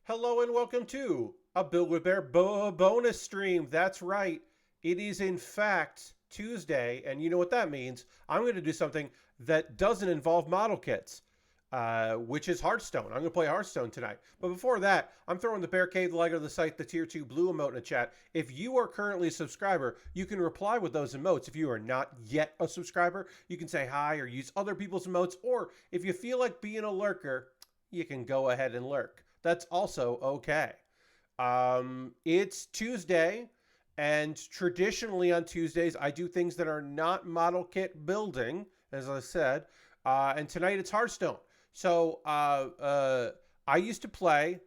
Hello and welcome to a BWB bonus stream. That's right. It is in fact Tuesday, and you know what that means. I'm going to do something that doesn't involve model kits, which is Hearthstone. I'm going to play Hearthstone tonight. But before that, I'm throwing the Barricade Light of the site, the Tier 2 blue emote in the chat. If you are currently a subscriber, you can reply with those emotes. If you are not yet a subscriber, you can say hi or use other people's emotes. Or if you feel like being a lurker, you can go ahead and lurk. That's also okay. It's Tuesday, and traditionally on Tuesdays, I do things that are not model kit building, as I said. And tonight it's Hearthstone. So I used to play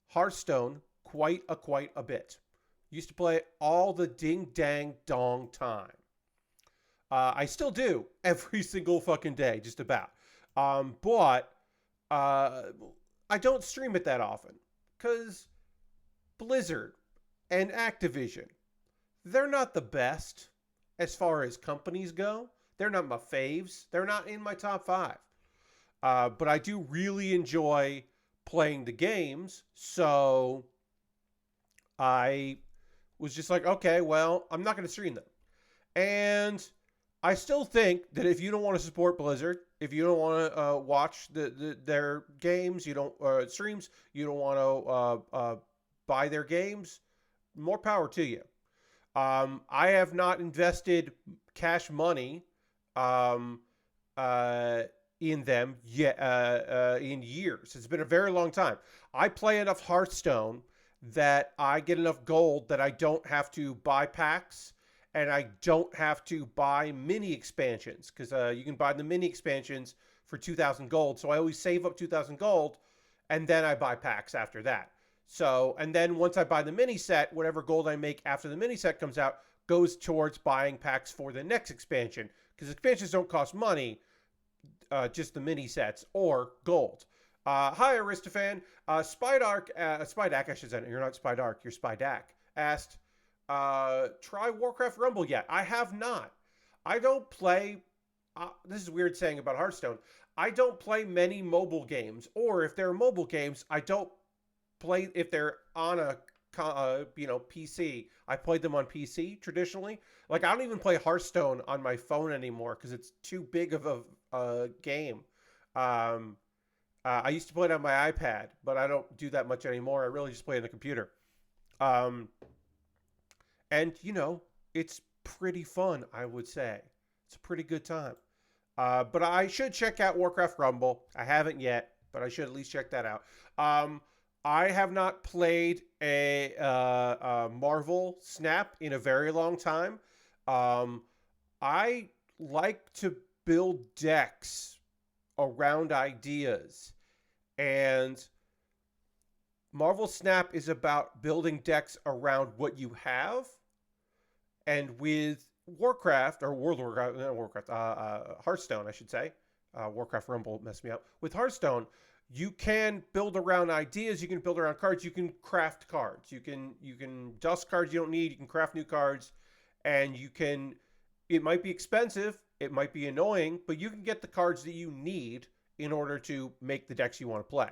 Hearthstone quite a bit. Used to play it all the ding dang dong time. I still do every single fucking day, just about. But I don't stream it that often because Blizzard and Activision, they're not the best as far as companies go. They're not my faves. They're not in my top five. But I do really enjoy playing the games. So I was just like, okay, well, I'm not going to stream them. And I still think that if you don't want to support Blizzard, if you don't want to watch their games, you don't streams, you don't want to buy their games, more power to you. I have not invested cash money um, in them yet in years. It's been a very long time. I play enough Hearthstone that I get enough gold that I don't have to buy packs and I don't have to buy mini expansions because you can buy the mini expansions for 2,000 gold. So I always save up 2,000 gold and then I buy packs after that. So, and then once I buy the mini set, whatever gold I make after the mini set comes out goes towards buying packs for the next expansion because expansions don't cost money, just the mini sets or gold. Hi, Aristophan. Spidak, I should say. You're not Spidark, you're Spidak. Asked, try Warcraft Rumble yet? I have not. I don't play. This is weird saying about Hearthstone. I don't play many mobile games, or if they're mobile games, I don't play if they're on a PC. I played them on PC traditionally. Like I don't even play Hearthstone on my phone anymore because it's too big of a game. I used to play it on my iPad, but I don't do that much anymore. I really just play on the computer. Um, and it's pretty fun. I would say it's a pretty good time. But I should check out Warcraft Rumble. I haven't yet, but I should at least check that out. I have not played a Marvel Snap in a very long time. I like to build decks around ideas, and Marvel Snap is about building decks around what you have. And with Warcraft, or World of Warcraft, not Warcraft, Hearthstone, I should say. Warcraft Rumble messed me up. With Hearthstone, you can build around ideas. You can build around cards. You can craft cards. You can dust cards you don't need. You can craft new cards, and you can. It might be expensive. It might be annoying, but you can get the cards that you need in order to make the decks you want to play.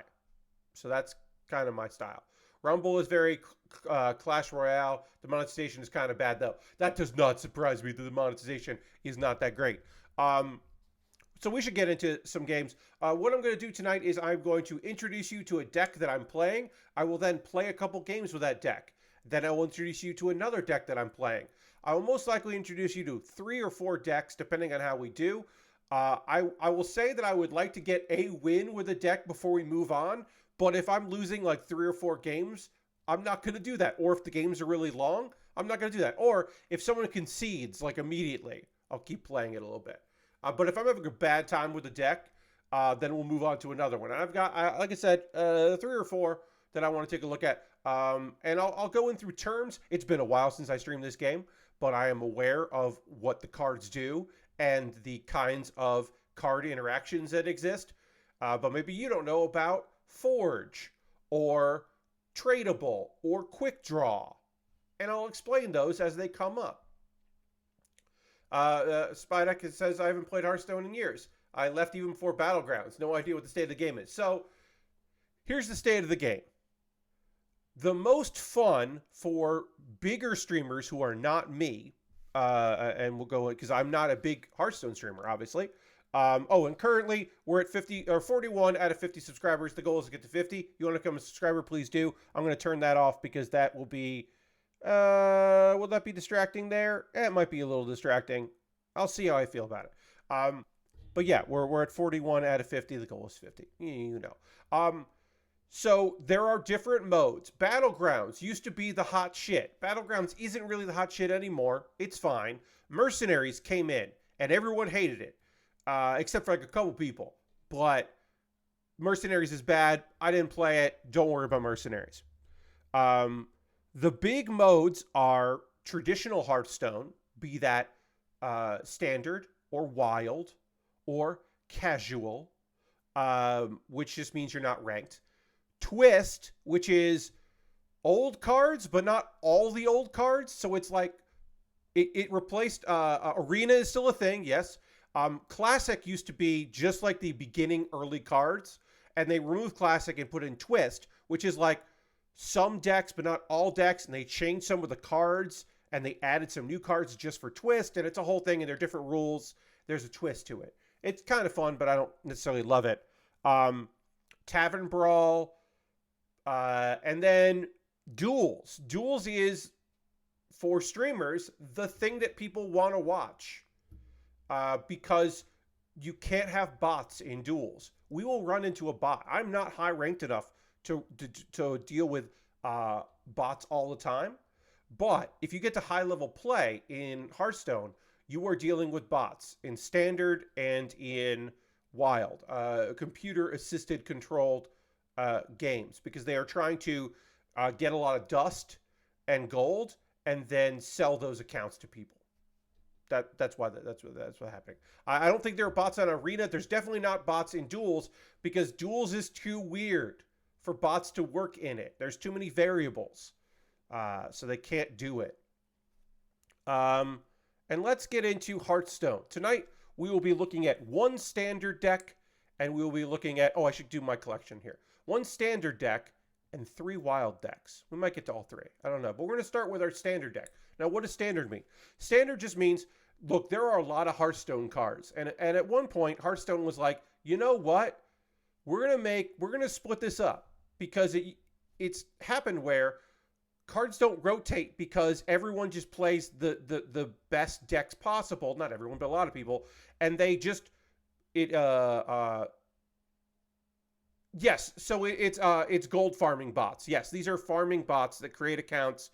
So that's kind of my style. Rumble is very Clash Royale. The monetization is kind of bad, though. That does not surprise me that the monetization is not that great. So we should get into some games. What I'm going to do tonight is I'm going to introduce you to a deck that I'm playing. I will then play a couple games with that deck. Then I will introduce you to another deck that I'm playing. I will most likely introduce you to 3 or 4 decks, depending on how we do. I will say that I would like to get a win with a deck before we move on. But if I'm losing like 3 or 4 games, I'm not going to do that. Or if the games are really long, I'm not going to do that. Or if someone concedes like immediately, I'll keep playing it a little bit. But if I'm having a bad time with the deck, then we'll move on to another one. And I've got, like I said, 3 or 4 that I want to take a look at. And I'll go in through terms. It's been a while since I streamed this game, but I am aware of what the cards do and the kinds of card interactions that exist. But maybe you don't know about Forge or Tradable or Quick Draw. And I'll explain those as they come up. Spidek says, I haven't played Hearthstone in years. I left even before Battlegrounds. No idea what the state of the game is. So, here's the state of the game. The most fun for bigger streamers who are not me, and we'll go because I'm not a big Hearthstone streamer, obviously. And currently we're at 50 or 41 out of 50 subscribers. The goal is to get to 50. You want to become a subscriber, please do. I'm going to turn that off because that will be, will that be distracting there? It might be a little distracting. I'll see how I feel about it. But yeah, we're at 41 out of 50. The goal is 50. You know. So there are different modes. Battlegrounds used to be the hot shit. Battlegrounds isn't really the hot shit anymore. It's fine. Mercenaries came in and everyone hated it. Except for like a couple people. But Mercenaries is bad. I didn't play it. Don't worry about Mercenaries. The big modes are traditional Hearthstone, be that standard or wild or casual, which just means you're not ranked. Twist, which is old cards, but not all the old cards. So it's like it replaced Arena is still a thing, yes. Classic used to be just like the beginning early cards, and they removed Classic and put in Twist, which is like some decks, but not all decks, and they changed some of the cards, and they added some new cards just for Twist, and it's a whole thing, and there are different rules. There's a twist to it. It's kind of fun, but I don't necessarily love it. Tavern Brawl, and then Duels. Duels is, for streamers, the thing that people want to watch. Because you can't have bots in duels. We will run into a bot. I'm not high ranked enough to deal with bots all the time. But if you get to high level play in Hearthstone, you are dealing with bots in standard and in wild, computer assisted controlled games, because they are trying to get a lot of dust and gold and then sell those accounts to people. That's what's happening. I don't think there are bots on Arena. There's definitely not bots in Duels because Duels is too weird for bots to work in it. There's too many variables, so they can't do it. And let's get into Hearthstone. Tonight, we will be looking at one standard deck, and we will be looking at, I should do my collection here. One standard deck and 3 wild decks. We might get to all 3. I don't know. But we're going to start with our standard deck. Now, what does standard mean? Standard just means, look, there are a lot of Hearthstone cards. And at one point, Hearthstone was like, you know what? We're going to split this up. Because it's happened where cards don't rotate because everyone just plays the best decks possible. Not everyone, but a lot of people. And they just, yes, so it's gold farming bots. Yes, these are farming bots that create accounts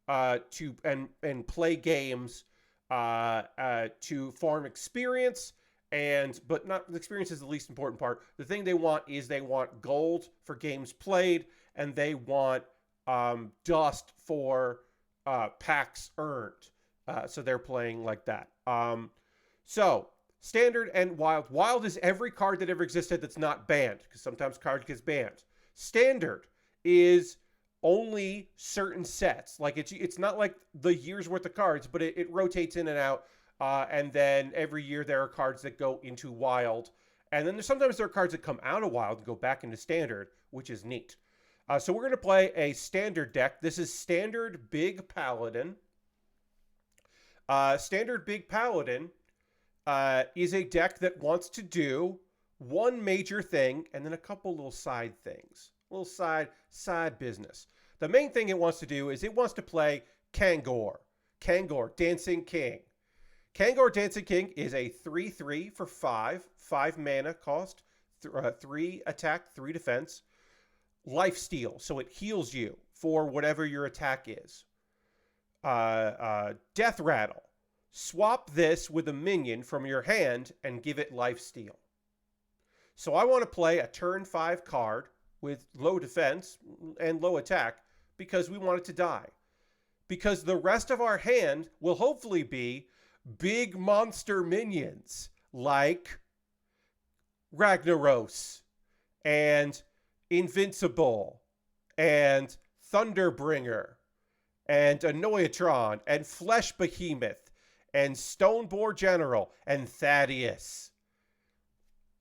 to play games to farm experience, but not the experience is the least important part. The thing they want is they want gold for games played, and they want dust for packs earned. So they're playing like that. So standard and wild. Wild is every card that ever existed that's not banned, because sometimes card gets banned. Standard is only certain sets. Like it's not like the year's worth of cards, but it rotates in and out. And then every year there are cards that go into wild. And then sometimes there are cards that come out of wild and go back into standard, which is neat. So we're going to play a standard deck. This is standard Big Paladin. Standard Big Paladin is a deck that wants to do one major thing and then a couple little side things. Little side business. The main thing it wants to do is it wants to play Kangor. Kangor, Dancing King. Kangor Dancing King is a 3/3 for 5 mana cost, 3 attack, 3 defense. Lifesteal, so it heals you for whatever your attack is. Death Rattle. Swap this with a minion from your hand and give it lifesteal. So I want to play a turn 5 card with low defense and low attack because we want it to die. Because the rest of our hand will hopefully be big monster minions like Ragnaros and Invincible and Thunderbringer and Annoyatron and Flesh Behemoth and Stoneboar General and Thaddeus.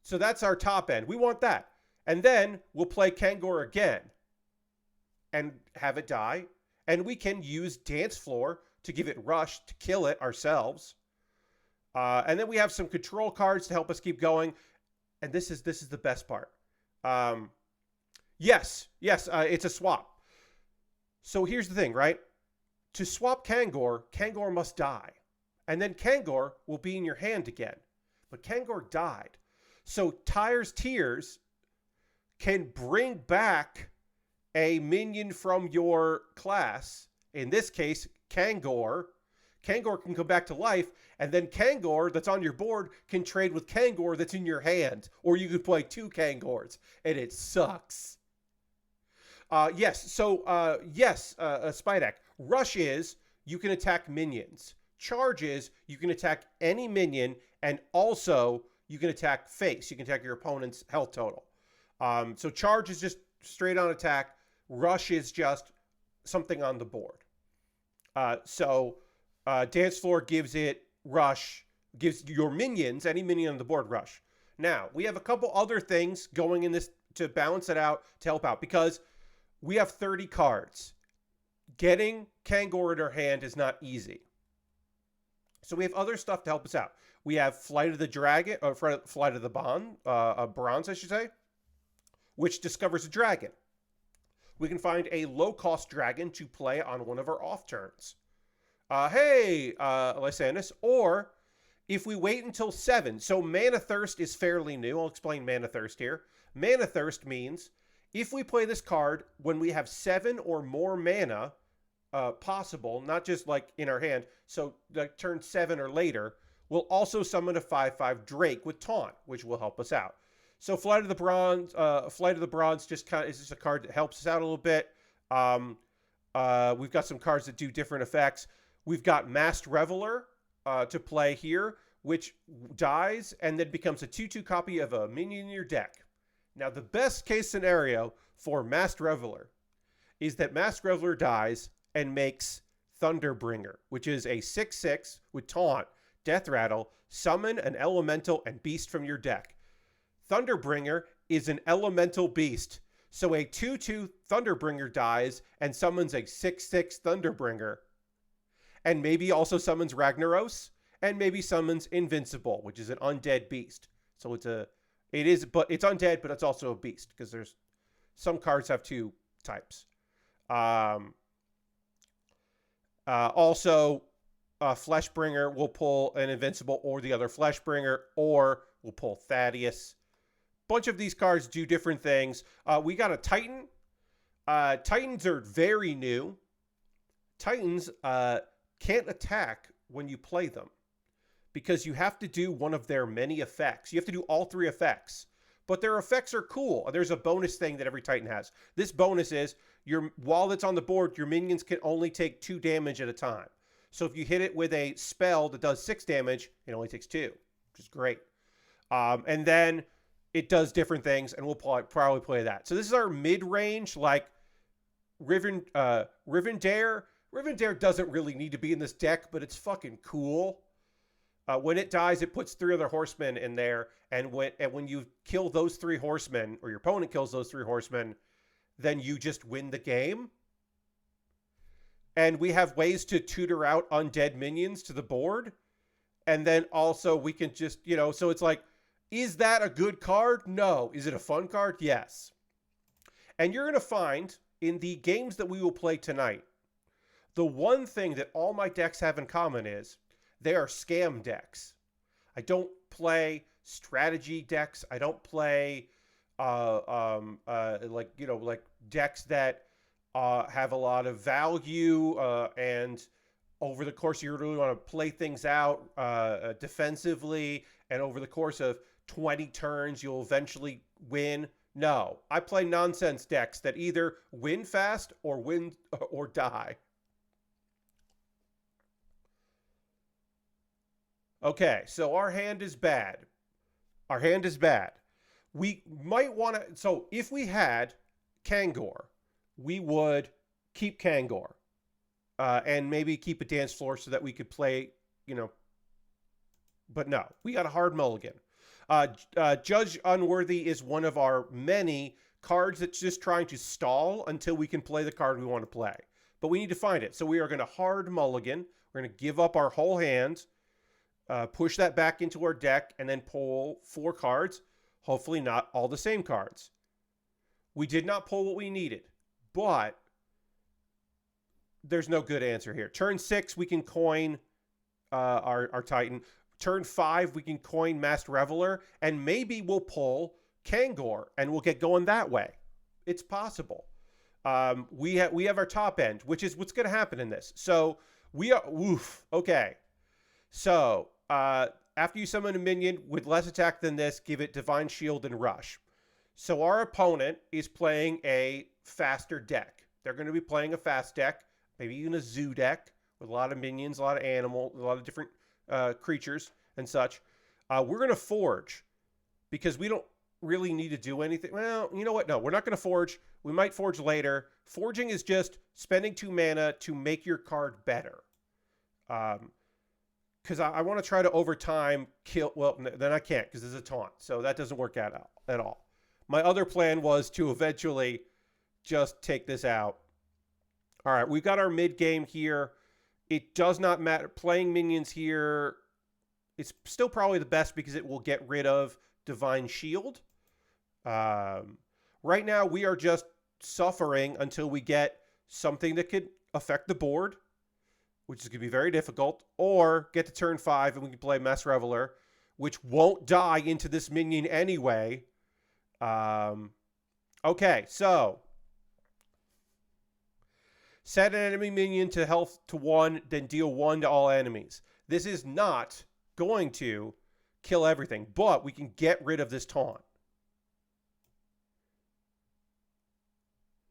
So that's our top end. We want that. And then we'll play Kangor again. and have it die. And we can use Dance Floor to give it rush, to kill it ourselves. And then we have some control cards to help us keep going. And this is the best part. Yes, it's a swap. So here's the thing, right? To swap Kangor, Kangor must die. And then Kangor will be in your hand again. But Kangor died. So Tyre's Tears can bring back a minion from your class. In this case, Kangor. Kangor can come back to life, and then Kangor that's on your board can trade with Kangor that's in your hand. Or you could play 2 Kangors, and it sucks. Spydeck. Rush is you can attack minions. Charge is you can attack any minion, and also you can attack face. You can attack your opponent's health total. So charge is just straight on attack. Rush is just something on the board. Dance Floor gives it rush, gives your minions, any minion on the board, rush. Now, we have a couple other things going in this to balance it out, to help out, because we have 30 cards. Getting Kangor in our hand is not easy. So we have other stuff to help us out. We have Flight of the Dragon, or Flight of the Bronze, I should say, which discovers a dragon. We can find a low-cost dragon to play on one of our off turns. Lysanis. Or if we wait until 7. So Mana Thirst is fairly new. I'll explain Mana Thirst here. Mana Thirst means if we play this card when we have 7 or more mana possible, not just like in our hand, so like turn 7 or later, we'll also summon a 5/5 Drake with Taunt, which will help us out. So Flight of the Bronze just is just a card that helps us out a little bit. We've got some cards that do different effects. We've got Masked Reveler to play here, which dies and then becomes a 2/2 copy of a minion in your deck. Now, the best case scenario for Masked Reveler is that Masked Reveler dies and makes Thunderbringer, which is a 6/6 with Taunt, Death Rattle, summon an elemental and beast from your deck. Thunderbringer is an elemental beast. So a 2/2 Thunderbringer dies and summons a 6/6 Thunderbringer. And maybe also summons Ragnaros, and maybe summons Invincible, which is an undead beast. So it's undead, but it's also a beast, because there's some cards have 2 types. Fleshbringer will pull an Invincible or the other Fleshbringer, or we'll pull Thaddeus. Bunch of these cards do different things. We got a Titan. Titans are very new. Titans can't attack when you play them, because you have to do one of their many effects. You have to do all 3 effects. But their effects are cool. There's a bonus thing that every Titan has. This bonus is, while it's on the board, your minions can only take 2 damage at a time. So if you hit it with a spell that does 6 damage, it only takes 2, which is great. And then it does different things, and we'll probably play that. So this is our mid-range, like Rivendare. Rivendare doesn't really need to be in this deck, but it's fucking cool. When it dies, it puts 3 other horsemen in there, and when you kill those 3 horsemen, or your opponent kills those 3 horsemen, then you just win the game. And we have ways to tutor out undead minions to the board. And then also we can just, so it's like, is that a good card? No. Is it a fun card? Yes. And you're going to find in the games that we will play tonight, the one thing that all my decks have in common is they are scam decks. I don't play strategy decks. I don't play like decks that have a lot of value and over the course you really want to play things out defensively, and over the course of 20 turns you'll eventually win. No, I play nonsense decks that either win fast or win or die. Okay, so our hand is bad. Our hand is bad. We might want to... So if we had Kangor, we would keep Kangor. And maybe keep a Dance Floor so that we could play, But no, we got a hard mulligan. Judge Unworthy is one of our many cards that's just trying to stall until we can play the card we want to play. But we need to find it. So we are going to hard mulligan. We're going to give up our whole hand, push that back into our deck, and then pull 4 cards. Hopefully not all the same cards. We did not pull what we needed, but there's no good answer here. Turn 6, we can coin our Titan. Turn 5, we can coin Masked Reveler, and maybe we'll pull Kangor, and we'll get going that way. It's possible. We have our top end, which is what's going to happen in this. So we are, okay. So after you summon a minion with less attack than this, give it Divine Shield and Rush. So our opponent is playing a faster deck. They're going to be playing a fast deck, maybe even a zoo deck with a lot of minions, a lot of animals, a lot of different creatures and such. We're going to forge because we don't really need to do anything. Well, you know what? No, we're not going to forge. We might forge later. Forging is just spending 2 mana to make your card better. Because I want to try to over time kill. Well, then I can't because there's a taunt. So that doesn't work out at all. My other plan was to eventually just take this out. All right, we've got our mid game here. It does not matter. Playing minions here, it's still probably the best because it will get rid of Divine Shield. Right now, we are just suffering until we get something that could affect the board, which is going to be very difficult, or get to turn 5 and we can play Masked Reveler, which won't die into this minion anyway. Okay, so set an enemy minion to health to 1, then deal 1 to all enemies. This is not going to kill everything, but we can get rid of this taunt.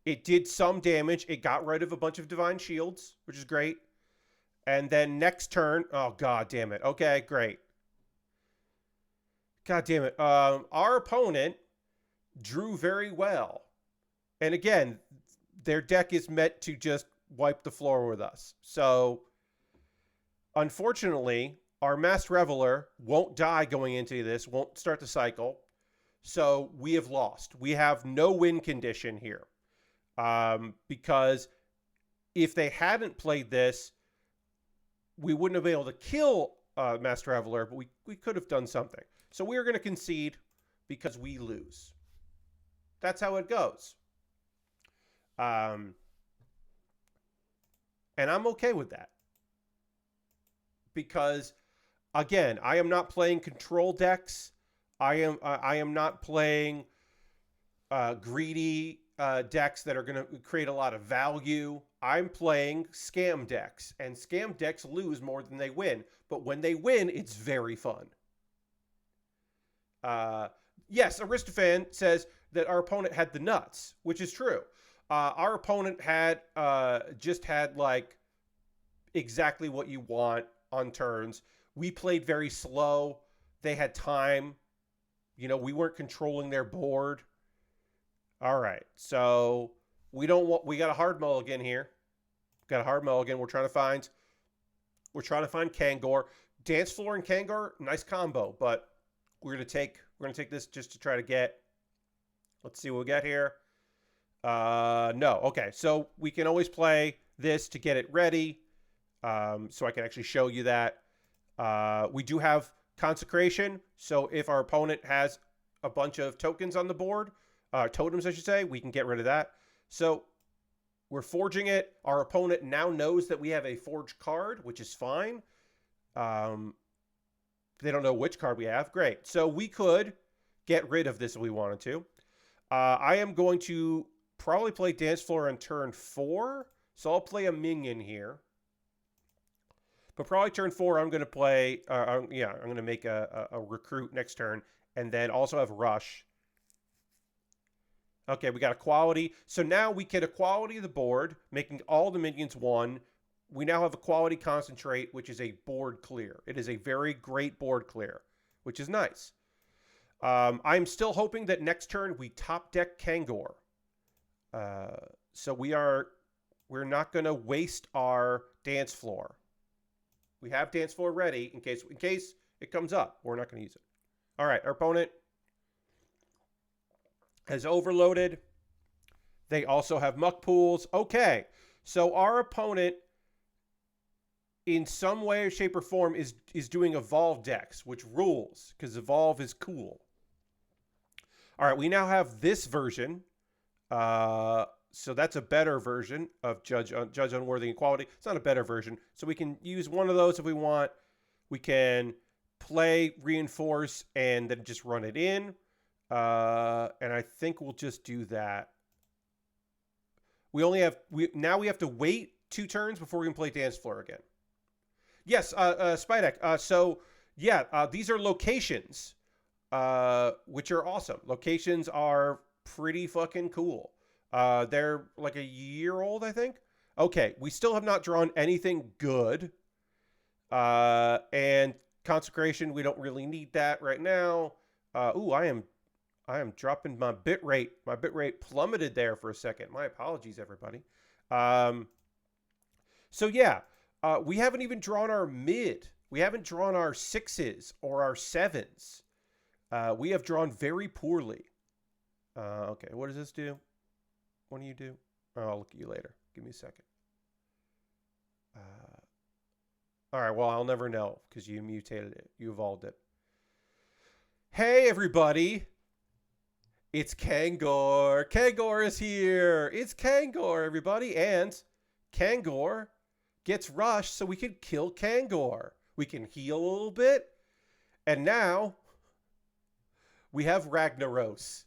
It did some damage. It got rid of a bunch of Divine Shields, which is great. And then next turn, oh, god damn it. Okay, great. God damn it. Our opponent drew very well. And again, their deck is meant to just wipe the floor with us. So, unfortunately, our Masked Reveler won't die going into this, won't start the cycle. So, we have lost. We have no win condition here. Because if they hadn't played this, we wouldn't have been able to kill Masked Reveler, but we could have done something. So we are going to concede because we lose. That's how it goes. And I'm okay with that. Because, again, I am not playing control decks. I am not playing greedy decks that are going to create a lot of value. I'm playing scam decks, and scam decks lose more than they win. But when they win, it's very fun. Yes, Aristophan says that our opponent had the nuts, which is true. Our opponent had just had like exactly what you want on turns. We played very slow. They had time. You know, we weren't controlling their board. All right, so we got a hard mulligan here. Got a hard mulligan. We're trying to find Kangor. Dance Floor and Kangor, nice combo, but we're gonna take this just to try to get. Let's see what we get here. No, okay. So we can always play this to get it ready. So I can actually show you that. We do have Consecration. So if our opponent has a bunch of tokens on the board, totems, I should say, we can get rid of that. So we're forging it. Our opponent now knows that we have a forged card, which is fine. They don't know which card we have. Great. So we could get rid of this if we wanted to. I am going to probably play Dance Floor on turn 4. So I'll play a minion here. But probably turn 4, I'm going to play... I'm going to make a recruit next turn. And then also have Rush. Okay, we got equality. So now we get equality of the board, making all the minions 1. We now have equality concentrate, which is a board clear. It is a very great board clear, which is nice. I'm still hoping that next turn we top deck Kangor. So we're not going to waste our Dance Floor. We have Dance Floor ready in case it comes up. We're not going to use it. All right, our opponent has overloaded. They also have muck pools. Okay, so our opponent, in some way, shape, or form, is doing evolve decks, which rules because evolve is cool. All right, we now have this version. So that's a better version of Judge Unworthy Equality. It's not a better version, so we can use one of those if we want. We can play Reinforce and then just run it in. And I think we'll just do that. We now we have to wait 2 turns before we can play Dance Floor again. Yes, Spydek. So yeah, these are locations, which are awesome. Locations are pretty fucking cool. They're like a year old, I think. Okay, we still have not drawn anything good. And Consecration, we don't really need that right now. Ooh, I am dropping my bit rate. My bit rate plummeted there for a second. My apologies, everybody. So yeah, we haven't even drawn our mid. We haven't drawn our 6s or our 7s. We have drawn very poorly. Okay, what does this do? What do you do? Oh, I'll look at you later. Give me a second. All right, well, I'll never know because you mutated it. You evolved it. Hey, everybody. It's Kangor. Kangor is here. It's Kangor, everybody. And Kangor gets rushed so we can kill Kangor. We can heal a little bit. And now we have Ragnaros.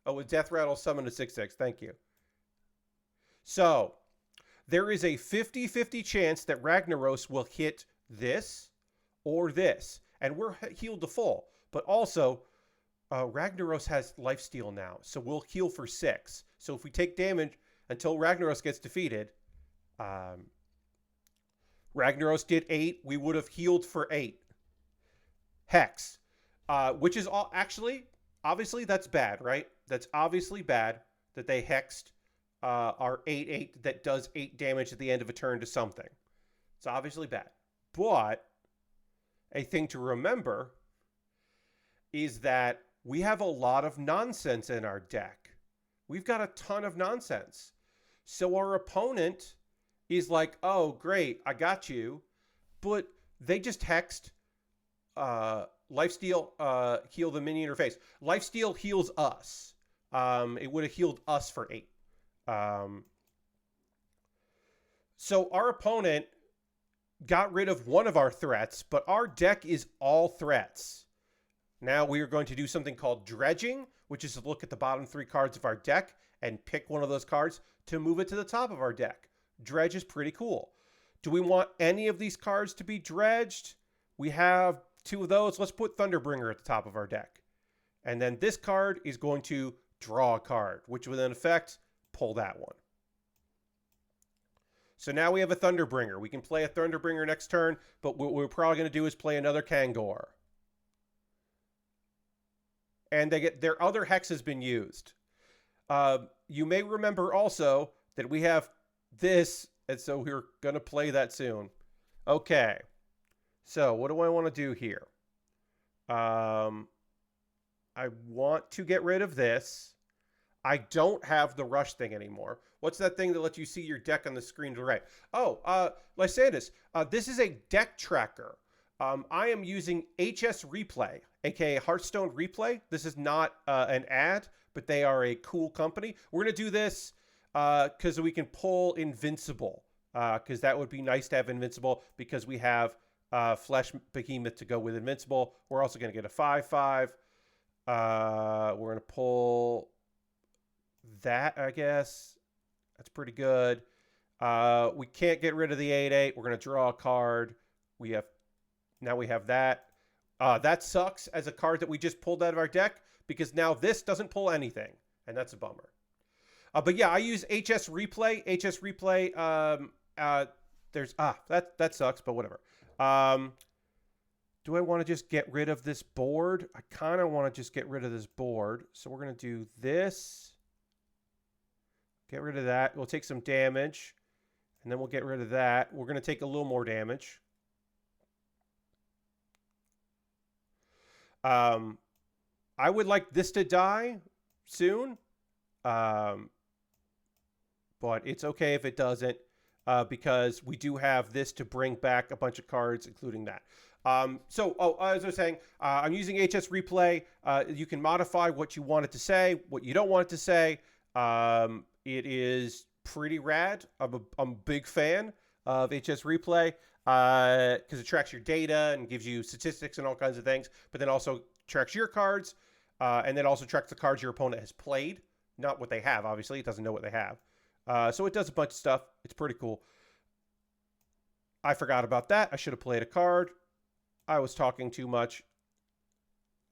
Oh, with Death Rattle summon a 6/6. Thank you. So there is a 50-50 chance that Ragnaros will hit this or this. And we're healed to full. But also, Ragnaros has lifesteal now. So we'll heal for 6. So if we take damage until Ragnaros gets defeated, Ragnaros did 8. We would have healed for 8. Hex. Which is all actually, obviously that's bad, right? That's obviously bad that they hexed our 8/8 that does 8 damage at the end of a turn to something. It's obviously bad. But a thing to remember is that we have a lot of nonsense in our deck. We've got a ton of nonsense. So our opponent is like, oh, great, I got you. But they just hexed Lifesteal, heal the minion or face. Lifesteal heals us. It would have healed us for 8. So our opponent got rid of one of our threats, but our deck is all threats. Now we are going to do something called dredging, which is to look at the bottom 3 cards of our deck and pick one of those cards to move it to the top of our deck. Dredge is pretty cool. Do we want any of these cards to be dredged? We have 2 of those. Let's put Thunderbringer at the top of our deck. And then this card is going to draw a card, which will in effect pull that one. So now we have a Thunderbringer. We can play a Thunderbringer next turn, but what we're probably going to do is play another Kangor. And their other hex has been used. You may remember also that we have this, and so we're going to play that soon. Okay. So what do I want to do here? I want to get rid of this. I don't have the rush thing anymore. What's that thing that lets you see your deck on the screen to the right? Oh, Lysander, this is a deck tracker. I am using HS Replay, aka Hearthstone Replay. This is not an ad, but they are a cool company. We're going to do this because we can pull Invincible, because that would be nice to have Invincible because we have Flesh Behemoth to go with Invincible. We're also going to get a 5/5. We're going to pull that, I guess. That's pretty good. We can't get rid of the 8/8. We're going to draw a card. Now we have that. That sucks as a card that we just pulled out of our deck because now this doesn't pull anything, and that's a bummer. But yeah, I use HS Replay. HS Replay. That sucks, but whatever. Do I want to just get rid of this board? I kind of want to just get rid of this board. So we're going to do this. Get rid of that. We'll take some damage. And then we'll get rid of that. We're going to take a little more damage. I would like this to die soon. But it's okay if it doesn't, because we do have this to bring back a bunch of cards, including that. As I was saying, I'm using HS Replay. You can modify what you want it to say, what you don't want it to say. It is pretty rad. I'm a big fan of HS Replay because it tracks your data and gives you statistics and all kinds of things, but then also tracks your cards, and then also tracks the cards your opponent has played, not what they have, obviously. It doesn't know what they have. So it does a bunch of stuff. It's pretty cool. I forgot about that. I should have played a card. I was talking too much.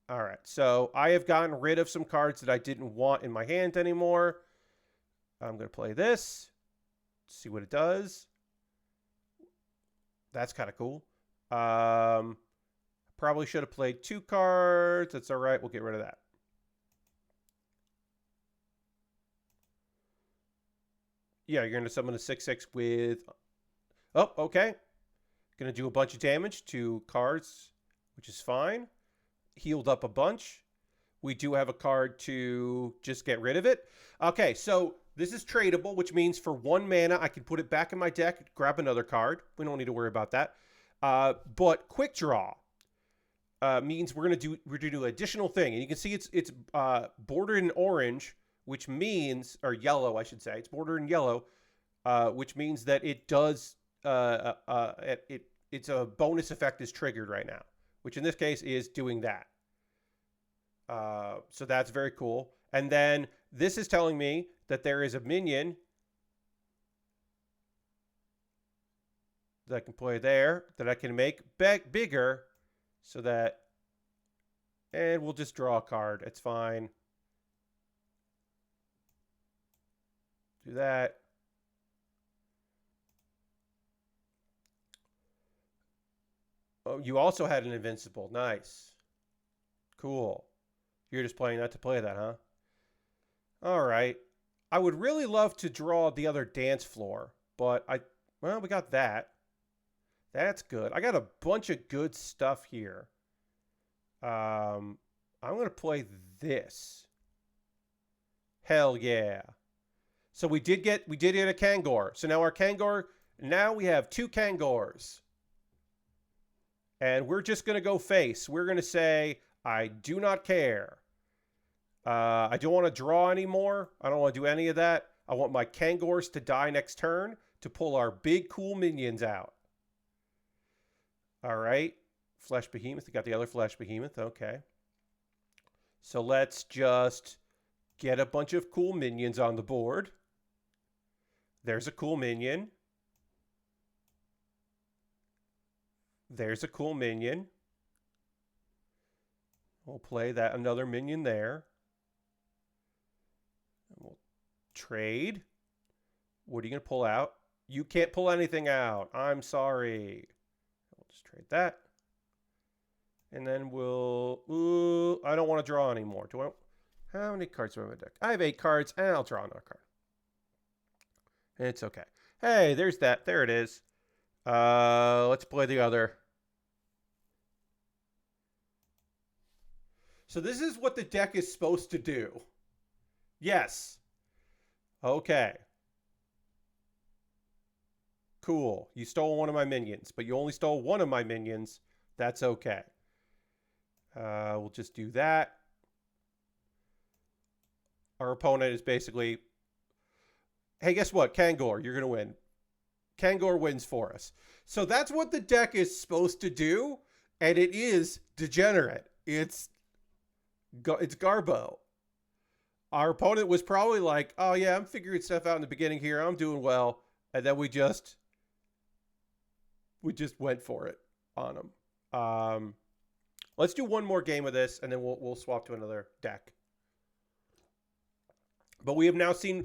All right, so I have gotten rid of some cards that I didn't want in my hand anymore. I'm going to play this. See what it does. That's kind of cool. Probably should have played 2 cards. That's all right. We'll get rid of that. Yeah, you're going to summon a 6/6 with... Oh, okay. Going to do a bunch of damage to cards, which is fine. Healed up a bunch. We do have a card to just get rid of it. Okay, so this is tradable, which means for 1 mana, I can put it back in my deck, grab another card. We don't need to worry about that. But quick draw means we're gonna do an additional thing, and you can see it's bordered in orange, which means, or yellow, I should say. It's bordered in yellow, which means that it does it's a bonus effect is triggered right now, which in this case is doing that. So that's very cool. And then this is telling me that there is a minion that I can play there that I can make bigger so that, and we'll just draw a card. It's fine. Do that. Oh, you also had an invincible. Nice. Cool. You're just playing that to play that, huh? All right. I would really love to draw the other dance floor, but well, we got that. That's good. I got a bunch of good stuff here. I'm going to play this. Hell yeah. So we did get a Kangor. So now our Kangor, now we have 2 Kangors. And we're just going to go face. We're going to say, I do not care. I don't want to draw anymore. I don't want to do any of that. I want my Kangors to die next turn to pull our big, cool minions out. All right. Flesh Behemoth. We got the other Flesh Behemoth. Okay. So let's just get a bunch of cool minions on the board. There's a cool minion. There's a cool minion. We'll play that another minion there. And we'll trade. What are you going to pull out? You can't pull anything out. I'm sorry. We'll just trade that. And then we'll... Ooh, I don't want to draw anymore. Do I? How many cards do I have in my deck? I have 8 cards, and I'll draw another card. It's okay. Hey, there's that. There it is. Let's play the other. So this is what the deck is supposed to do. Yes. Okay. Cool. You stole one of my minions, but you only stole one of my minions. That's okay. We'll just do that. Our opponent is basically... Hey, guess what? Kangor, you're going to win. Kangor wins for us. So that's what the deck is supposed to do, and it is degenerate. It's Garbo. Our opponent was probably like, oh yeah, I'm figuring stuff out in the beginning here. I'm doing well. And then we just went for it on him. Let's do one more game of this, and then we'll swap to another deck. But we have now seen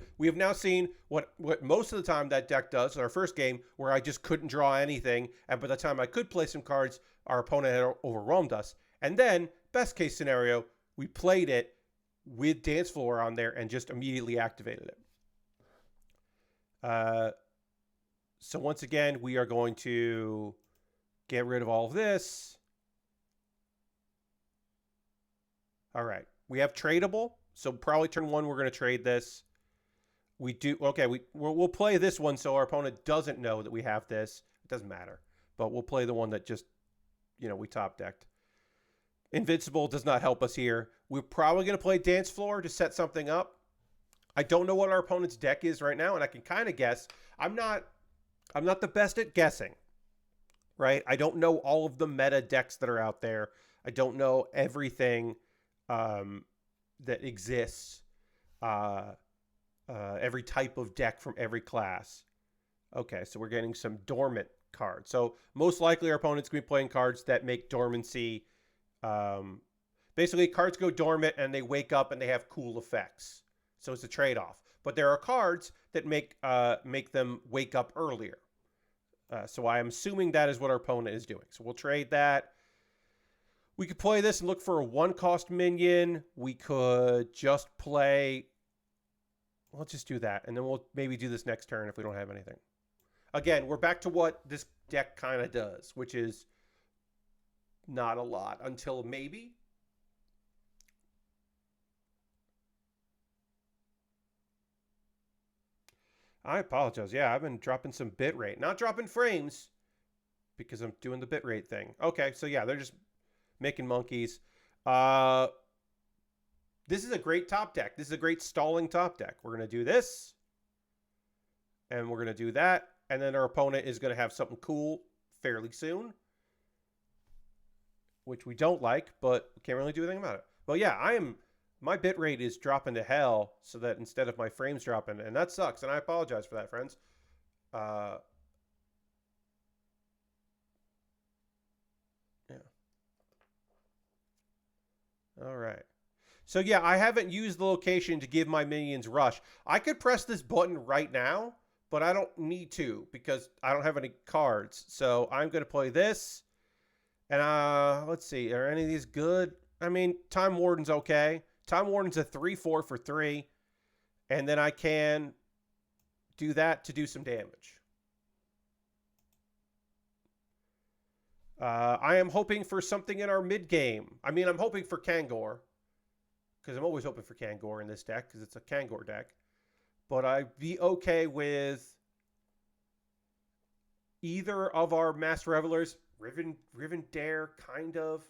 what most of the time that deck does in our first game, where I just couldn't draw anything, and by the time I could play some cards, our opponent had overwhelmed us. And then, best case scenario, we played it with Dance Floor on there and just immediately activated it. So once again, we are going to get rid of all of this. All right. We have tradable. So probably turn 1, we're going to trade this. We do, okay, we'll play this one so our opponent doesn't know that we have this. It doesn't matter. But we'll play the one that just, we top decked. Invincible does not help us here. We're probably going to play Dance Floor to set something up. I don't know what our opponent's deck is right now, and I can kind of guess. I'm not the best at guessing, right? I don't know all of the meta decks that are out there. I don't know everything that exists. Every type of deck from every class. Okay, so we're getting some dormant cards. So most likely our opponent's going to be playing cards that make dormancy. Basically, cards go dormant and they wake up and they have cool effects. So it's a trade-off. But there are cards that make them wake up earlier. So I am assuming that is what our opponent is doing. So we'll trade that. We could play this and look for a 1-cost minion. We could just play... Let's just do that. And then we'll maybe do this next turn if we don't have anything. Again, we're back to what this deck kind of does, which is not a lot until maybe. I apologize. Yeah, I've been dropping some bit rate. Not dropping frames because I'm doing the bit rate thing. Okay, so yeah, they're just making monkeys. This is a great top deck. This is a great stalling top deck. We're going to do this. And we're going to do that. And then our opponent is going to have something cool fairly soon. Which we don't like, but we can't really do anything about it. Well, yeah, my bit rate is dropping to hell so that instead of my frames dropping. And that sucks. And I apologize for that, friends. Yeah. All right. So yeah, I haven't used the location to give my minions rush. I could press this button right now, but I don't need to because I don't have any cards. So I'm going to play this. And let's see, are any of these good? I mean, Time Warden's okay. Time Warden's a 3/4 for 3. And then I can do that to do some damage. I am hoping for something in our mid game. I mean, I'm hoping for Kangor. Because I'm always hoping for Kangor in this deck, because it's a Kangor deck. But I'd be okay with either of our Mass Revelers. Riven Dare, kind of.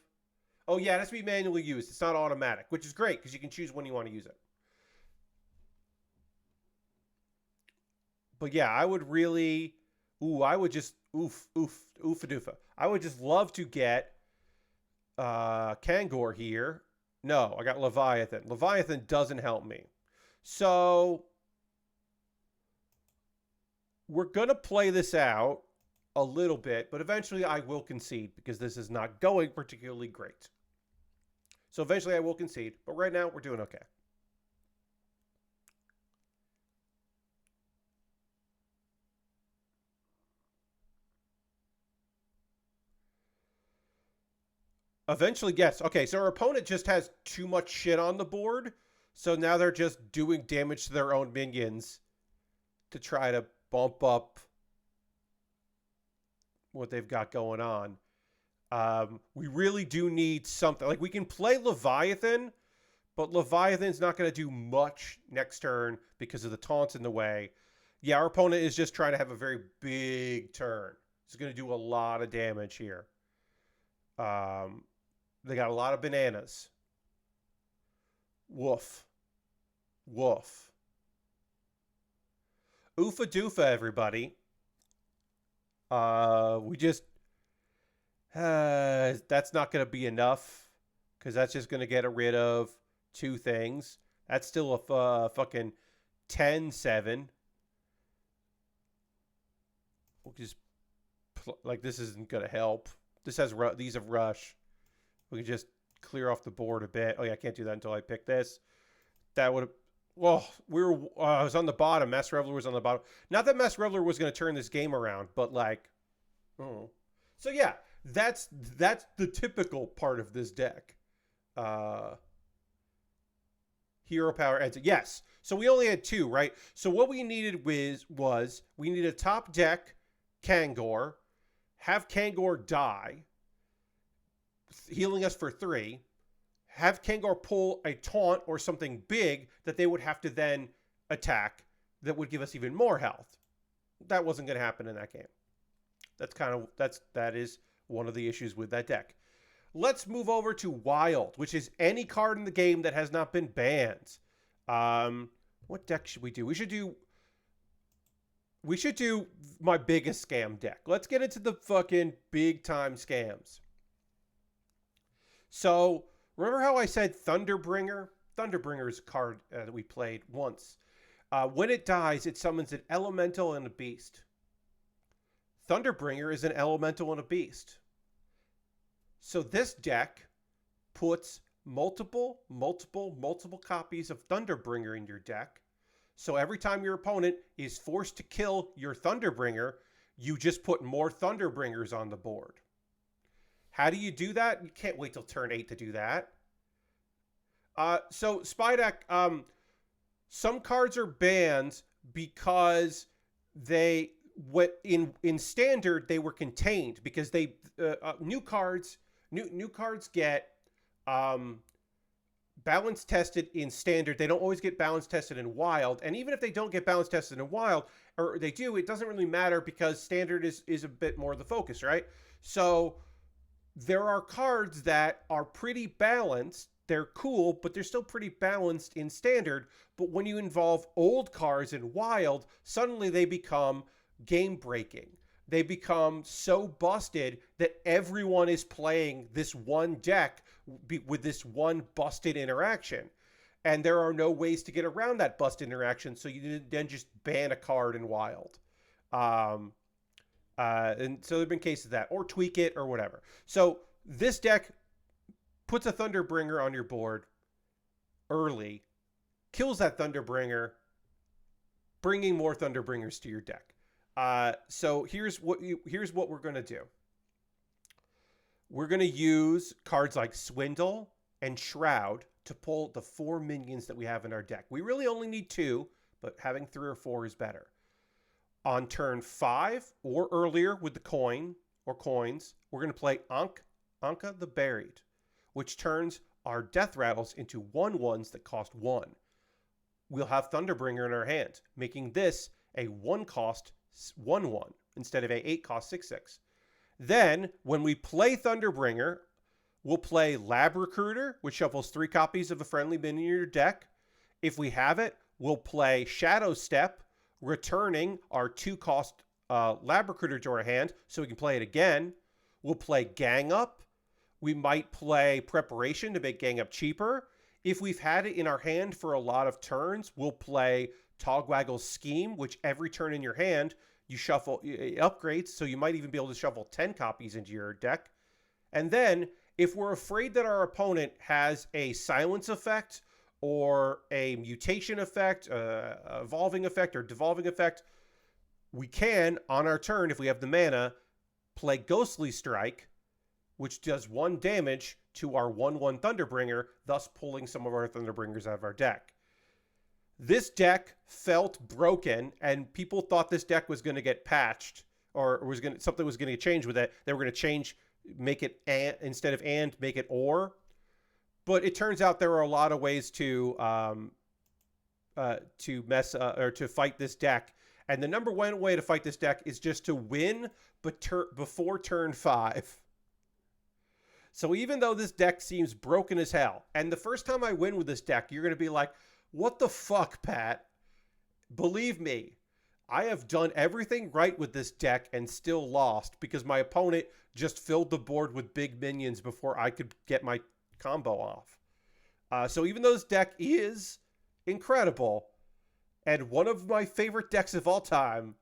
Oh, yeah, it has to be manually used. It's not automatic, which is great, because you can choose when you want to use it. But yeah, I would really... I would just... Oofa-doofa. I would just love to get Kangor here. No, I got Leviathan. Leviathan doesn't help me. So we're going to play this out a little bit, but eventually I will concede because this is not going particularly great. So eventually I will concede, but right now we're doing okay. Eventually, yes. Okay, so our opponent just has too much shit on the board. So now they're just doing damage to their own minions to try to bump up what they've got going on. We really do need something. Like, we can play Leviathan, but Leviathan's not going to do much next turn because of the taunts in the way. Yeah, our opponent is just trying to have a very big turn. He's going to do a lot of damage here. They got a lot of bananas. Woof. Woof. Oofa doofa, everybody. We just... that's not going to be enough. Because that's just going to get rid of 2 things. That's still a fucking 10-7. We'll just... Like, this isn't going to help. This has... These have rush. We can just clear off the board a bit. Oh, yeah, I can't do that until I pick this. That would have... Well, I was on the bottom. Mass Reveler was on the bottom. Not that Mass Reveler was going to turn this game around, but like... Oh. So, yeah, that's the typical part of this deck. Hero power ends. Yes. So we only had 2, right? So what we needed was we needed a top deck Kangor, have Kangor die, healing us for 3, have Kangor pull a taunt or something big that they would have to then attack that would give us even more health. That wasn't going to happen in that game. That is one of the issues with that deck. Let's move over to Wild, which is any card in the game that has not been banned. What deck should we do? We should do my biggest scam deck. Let's get into the fucking big time scams. So, remember how I said Thunderbringer? Thunderbringer is a card that we played once. When it dies, it summons an elemental and a beast. Thunderbringer is an elemental and a beast. So this deck puts multiple copies of Thunderbringer in your deck. So every time your opponent is forced to kill your Thunderbringer, you just put more Thunderbringers on the board. How do you do that? You can't wait till turn 8 to do that. So Spy Deck, some cards are banned because they in standard they were contained because they new cards get balance tested in standard. They don't always get balance tested in wild, and even if they don't get balance tested in wild, or they do, it doesn't really matter because standard is a bit more the focus, right? So there are cards that are pretty balanced. They're cool, but they're still pretty balanced in standard. But when you involve old cards in wild, suddenly they become game breaking. They become so busted that everyone is playing this one deck with this one busted interaction. And there are no ways to get around that busted interaction, so you then just ban a card in wild. And so there have been cases of that, or tweak it, or whatever. So this deck puts a Thunderbringer on your board early, kills that Thunderbringer, bringing more Thunderbringers to your deck. So here's what we're going to do. We're going to use cards like Swindle and Shroud to pull the 4 minions that we have in our deck. We really only need 2, but having 3 or 4 is better. On turn 5 or earlier with the coins, we're going to play Anka the Buried, which turns our Death Rattles into 1/1s that cost 1. We'll have Thunderbringer in our hand, making this a 1-cost 1/1 instead of a 8-cost 6/6. Then, when we play Thunderbringer, we'll play Lab Recruiter, which shuffles 3 copies of a friendly minion in your deck. If we have it, we'll play Shadow Step, returning our 2-cost Lab Recruiter to our hand so we can play it again. We'll play Gang Up. We might play Preparation to make Gang Up cheaper. If we've had it in our hand for a lot of turns, we'll play Togwaggle's Scheme, which every turn in your hand, you shuffle, it upgrades, so you might even be able to shuffle 10 copies into your deck. And then, if we're afraid that our opponent has a silence effect, or a mutation effect, evolving effect, or devolving effect, we can, on our turn, if we have the mana, play Ghostly Strike, which does 1 damage to our 1/1 Thunderbringer, thus pulling some of our Thunderbringers out of our deck. This deck felt broken, and people thought this deck was going to get patched, or something was going to change with it. They were going to change, make it instead of and, make it or. But it turns out there are a lot of ways to fight this deck. And the number one way to fight this deck is just to win before turn 5. So even though this deck seems broken as hell, and the first time I win with this deck, you're going to be like, what the fuck, Pat? Believe me, I have done everything right with this deck and still lost because my opponent just filled the board with big minions before I could get my combo off. So even though this deck is incredible and one of my favorite decks of all time,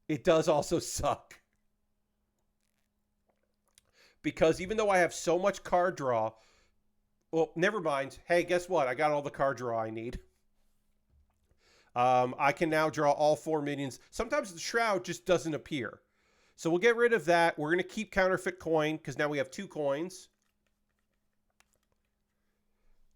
it does also suck. Because even though I have so much card draw, well, never mind. Hey, guess what? I got all the card draw I need. I can now draw all 4 minions. Sometimes the Shroud just doesn't appear. So we'll get rid of that. We're going to keep Counterfeit Coin because now we have 2 coins.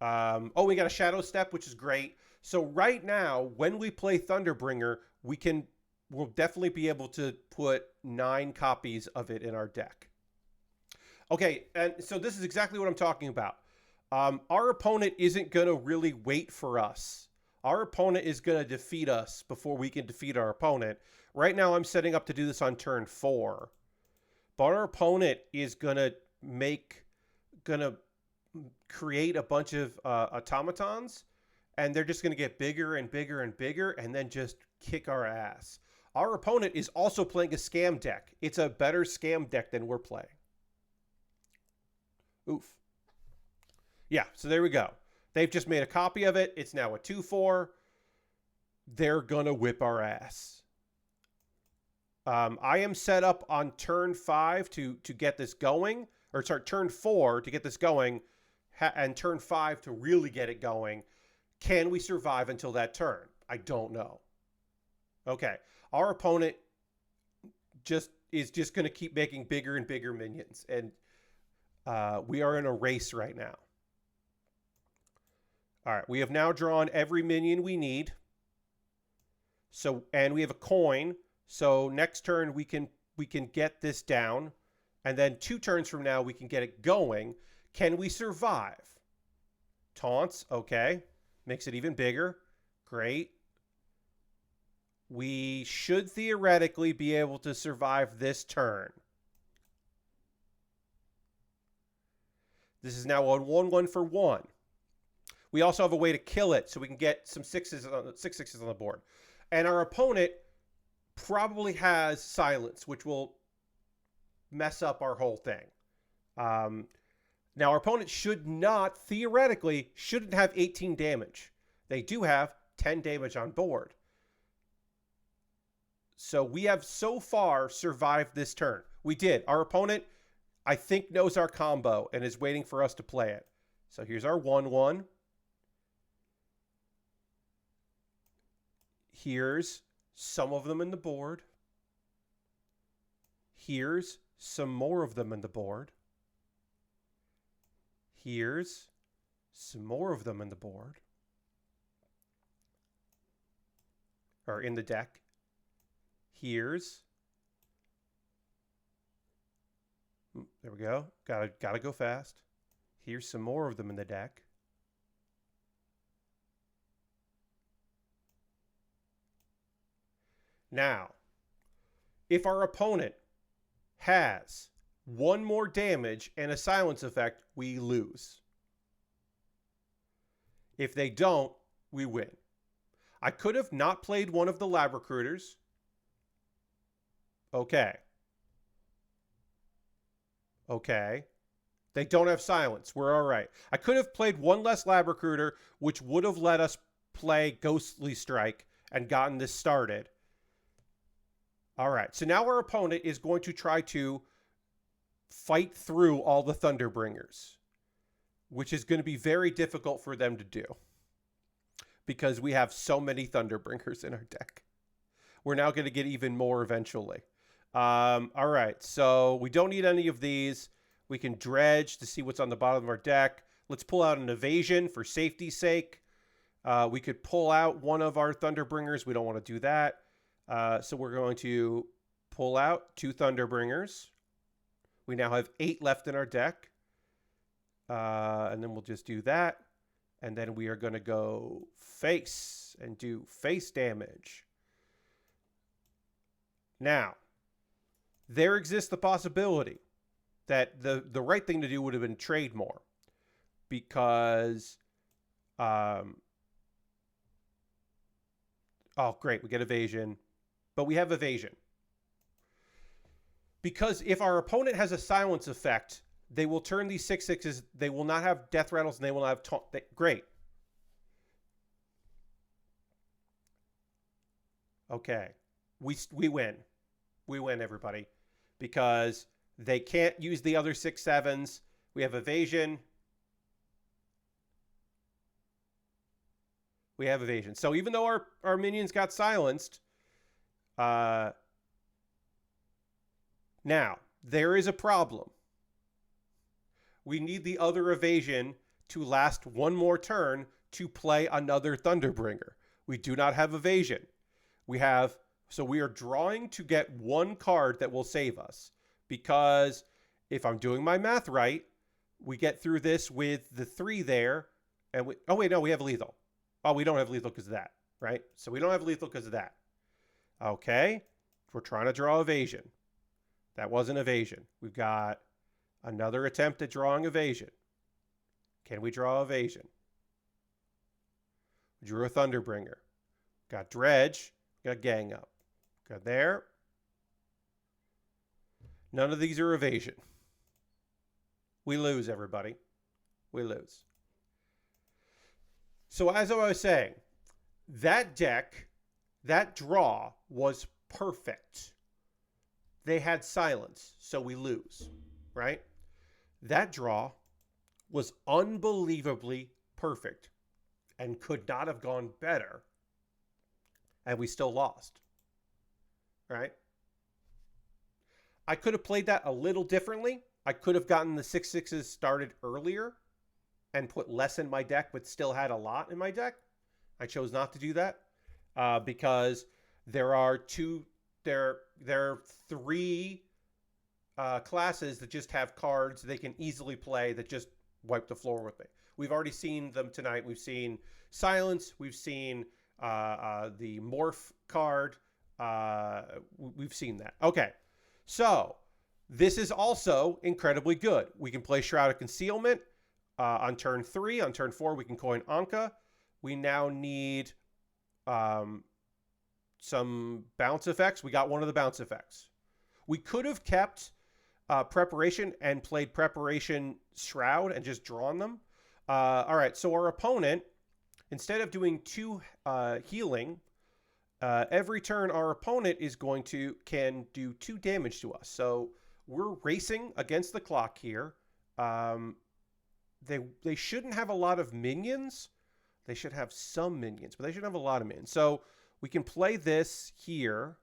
We got a Shadow Step, which is great. So right now, when we play Thunderbringer, we'll definitely be able to put 9 copies of it in our deck. Okay, and so this is exactly what I'm talking about. Our opponent isn't going to really wait for us. Our opponent is going to defeat us before we can defeat our opponent. Right now, I'm setting up to do this on turn 4. But our opponent is going to create a bunch of automatons, and they're just going to get bigger and bigger and bigger, and then just kick our ass. Our opponent is also playing a scam deck. It's a better scam deck than we're playing. Oof. Yeah, so there we go. They've just made a copy of it. It's now a 2/4. They're going to whip our ass. I am set up on turn 5 to get this going. Or sorry, turn 4 to get this going. And turn 5 to really get it going. Can we survive until that turn? I don't know. Okay. Our opponent is just going to keep making bigger and bigger minions. And we are in a race right now. All right, we have now drawn every minion we need. So, and we have a coin. So next turn we can get this down, and then 2 turns from now we can get it going. Can we survive? Taunts, okay. Makes it even bigger. Great. We should theoretically be able to survive this turn. This is now a 1/1 for 1. We also have a way to kill it so we can get some 6s on the board. And our opponent probably has silence, which will mess up our whole thing. Now, our opponent theoretically, shouldn't have 18 damage. They do have 10 damage on board. So we have so far survived this turn. We did. Our opponent, I think, knows our combo and is waiting for us to play it. So here's our 1/1. Here's some of them in the board. Here's some more of them in the board. Here's some more of them in the board. Or in the deck. Here's. There we go. Gotta go fast. Here's some more of them in the deck. Now, if our opponent has 1 more damage and a silence effect, we lose. If they don't, we win. I could have not played one of the lab recruiters. Okay. They don't have silence. We're all right. I could have played one less lab recruiter, which would have let us play Ghostly Strike and gotten this started. All right, so now our opponent is going to try to fight through all the Thunderbringers, which is going to be very difficult for them to do because we have so many Thunderbringers in our deck. We're now going to get even more eventually. All right, so we don't need any of these. We can dredge to see what's on the bottom of our deck. Let's pull out an evasion for safety's sake. We could pull out one of our Thunderbringers. We don't want to do that. So we're going to pull out 2 Thunderbringers. We now have 8 left in our deck. And then we'll just do that. And then we are going to go face and do face damage. Now, there exists the possibility that the right thing to do would have been trade more. Because... oh, great. We get evasion. But we have evasion. Because if our opponent has a silence effect, they will turn these 6/6s. They will not have death rattles and they will not have taunt. Great. Okay. We win. We win, everybody. Because they can't use the other 6/7s. We have evasion. We have evasion. So even though our minions got silenced, now, there is a problem. We need the other evasion to last 1 more turn to play another Thunderbringer. We do not have evasion. So we are drawing to get 1 card that will save us. Because if I'm doing my math right, We get through this with the 3 there. And we, oh, wait, no, we have lethal. Oh, we don't have lethal because of that, right? So we don't have lethal because of that. Okay. We're trying to draw evasion. That wasn't evasion. We've got another attempt at drawing evasion. Can we draw evasion? We drew a Thunderbringer. Got Dredge. Got Gang Up. Got there. None of these are evasion. We lose, everybody. We lose. So as I was saying, that deck, that draw was perfect. They had silence, so we lose, right? That draw was unbelievably perfect and could not have gone better, and we still lost, right? I could have played that a little differently. I could have gotten the 6/6s started earlier and put less in my deck, but still had a lot in my deck. I chose not to do that because there are three classes that just have cards they can easily play that just wipe the floor with me. We've already seen them tonight. We've seen Silence. We've seen the Morph card. We've seen that. Okay, so this is also incredibly good. We can play Shroud of Concealment on turn 3. On turn 4, we can coin Anka. We now need some bounce effects. We got one of the bounce effects. We could have kept Preparation and played Preparation Shroud and just drawn them. All right, so our opponent, instead of doing 2 healing, every turn our opponent can do 2 damage to us. So we're racing against the clock here. They shouldn't have a lot of minions. They should have some minions, but they shouldn't have a lot of minions. So we can play this here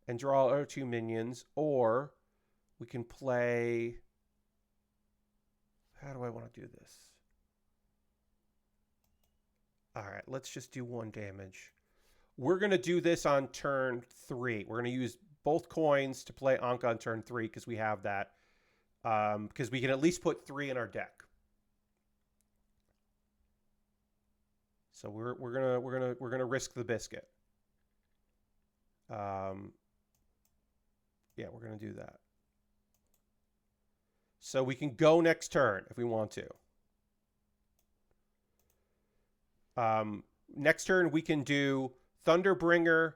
and draw our 2 minions, or we can play... How do I want to do this? All right, let's just do 1 damage. We're going to do this on turn 3. We're going to use both coins to play Anka on turn 3 because we have that. Because we can at least put 3 in our deck. So we're gonna risk the biscuit. Yeah, we're gonna do that. So we can go next turn if we want to. Next turn we can do Thunderbringer,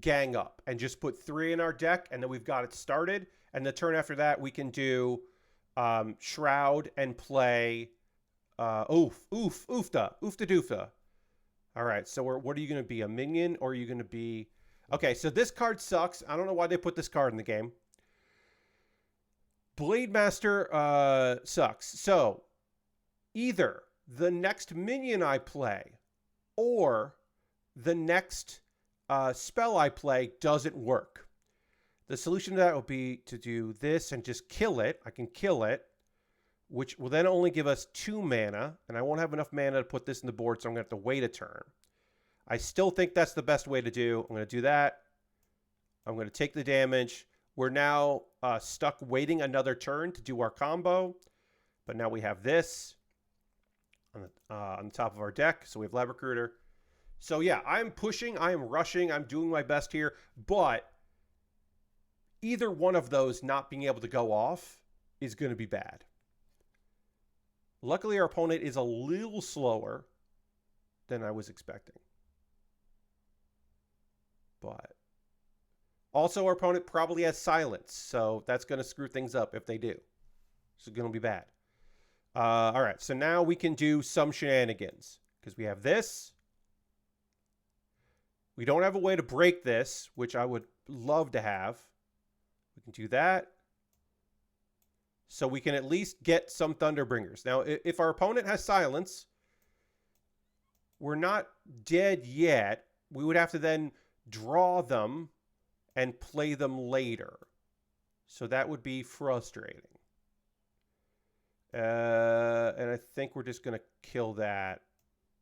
Gang Up, and just put 3 in our deck, and then we've got it started. And the turn after that we can do Shroud and play Oofta Doofta. All right, so what are you going to be, a minion, or are you going to be... Okay, so this card sucks. I don't know why they put this card in the game. Blade Master sucks. So either the next minion I play or the next spell I play doesn't work. The solution to that will be to do this and just kill it. I can kill it, which will then only give us 2 mana, and I won't have enough mana to put this in the board, so I'm going to have to wait a turn. I still think that's the best way to do. I'm going to do that. I'm going to take the damage. We're now stuck waiting another turn to do our combo, but now we have this on the top of our deck, so we have Lab Recruiter. So yeah, I'm pushing, I am rushing, I'm doing my best here, but either one of those not being able to go off is going to be bad. Luckily, our opponent is a little slower than I was expecting. But also, our opponent probably has Silence, so that's going to screw things up if they do. It's going to be bad. All right, so now we can do some shenanigans because we have this. We don't have a way to break this, which I would love to have. We can do that. So we can at least get some Thunderbringers. Now, if our opponent has Silence, we're not dead yet. We would have to then draw them and play them later. So that would be frustrating. And I think we're just going to kill that.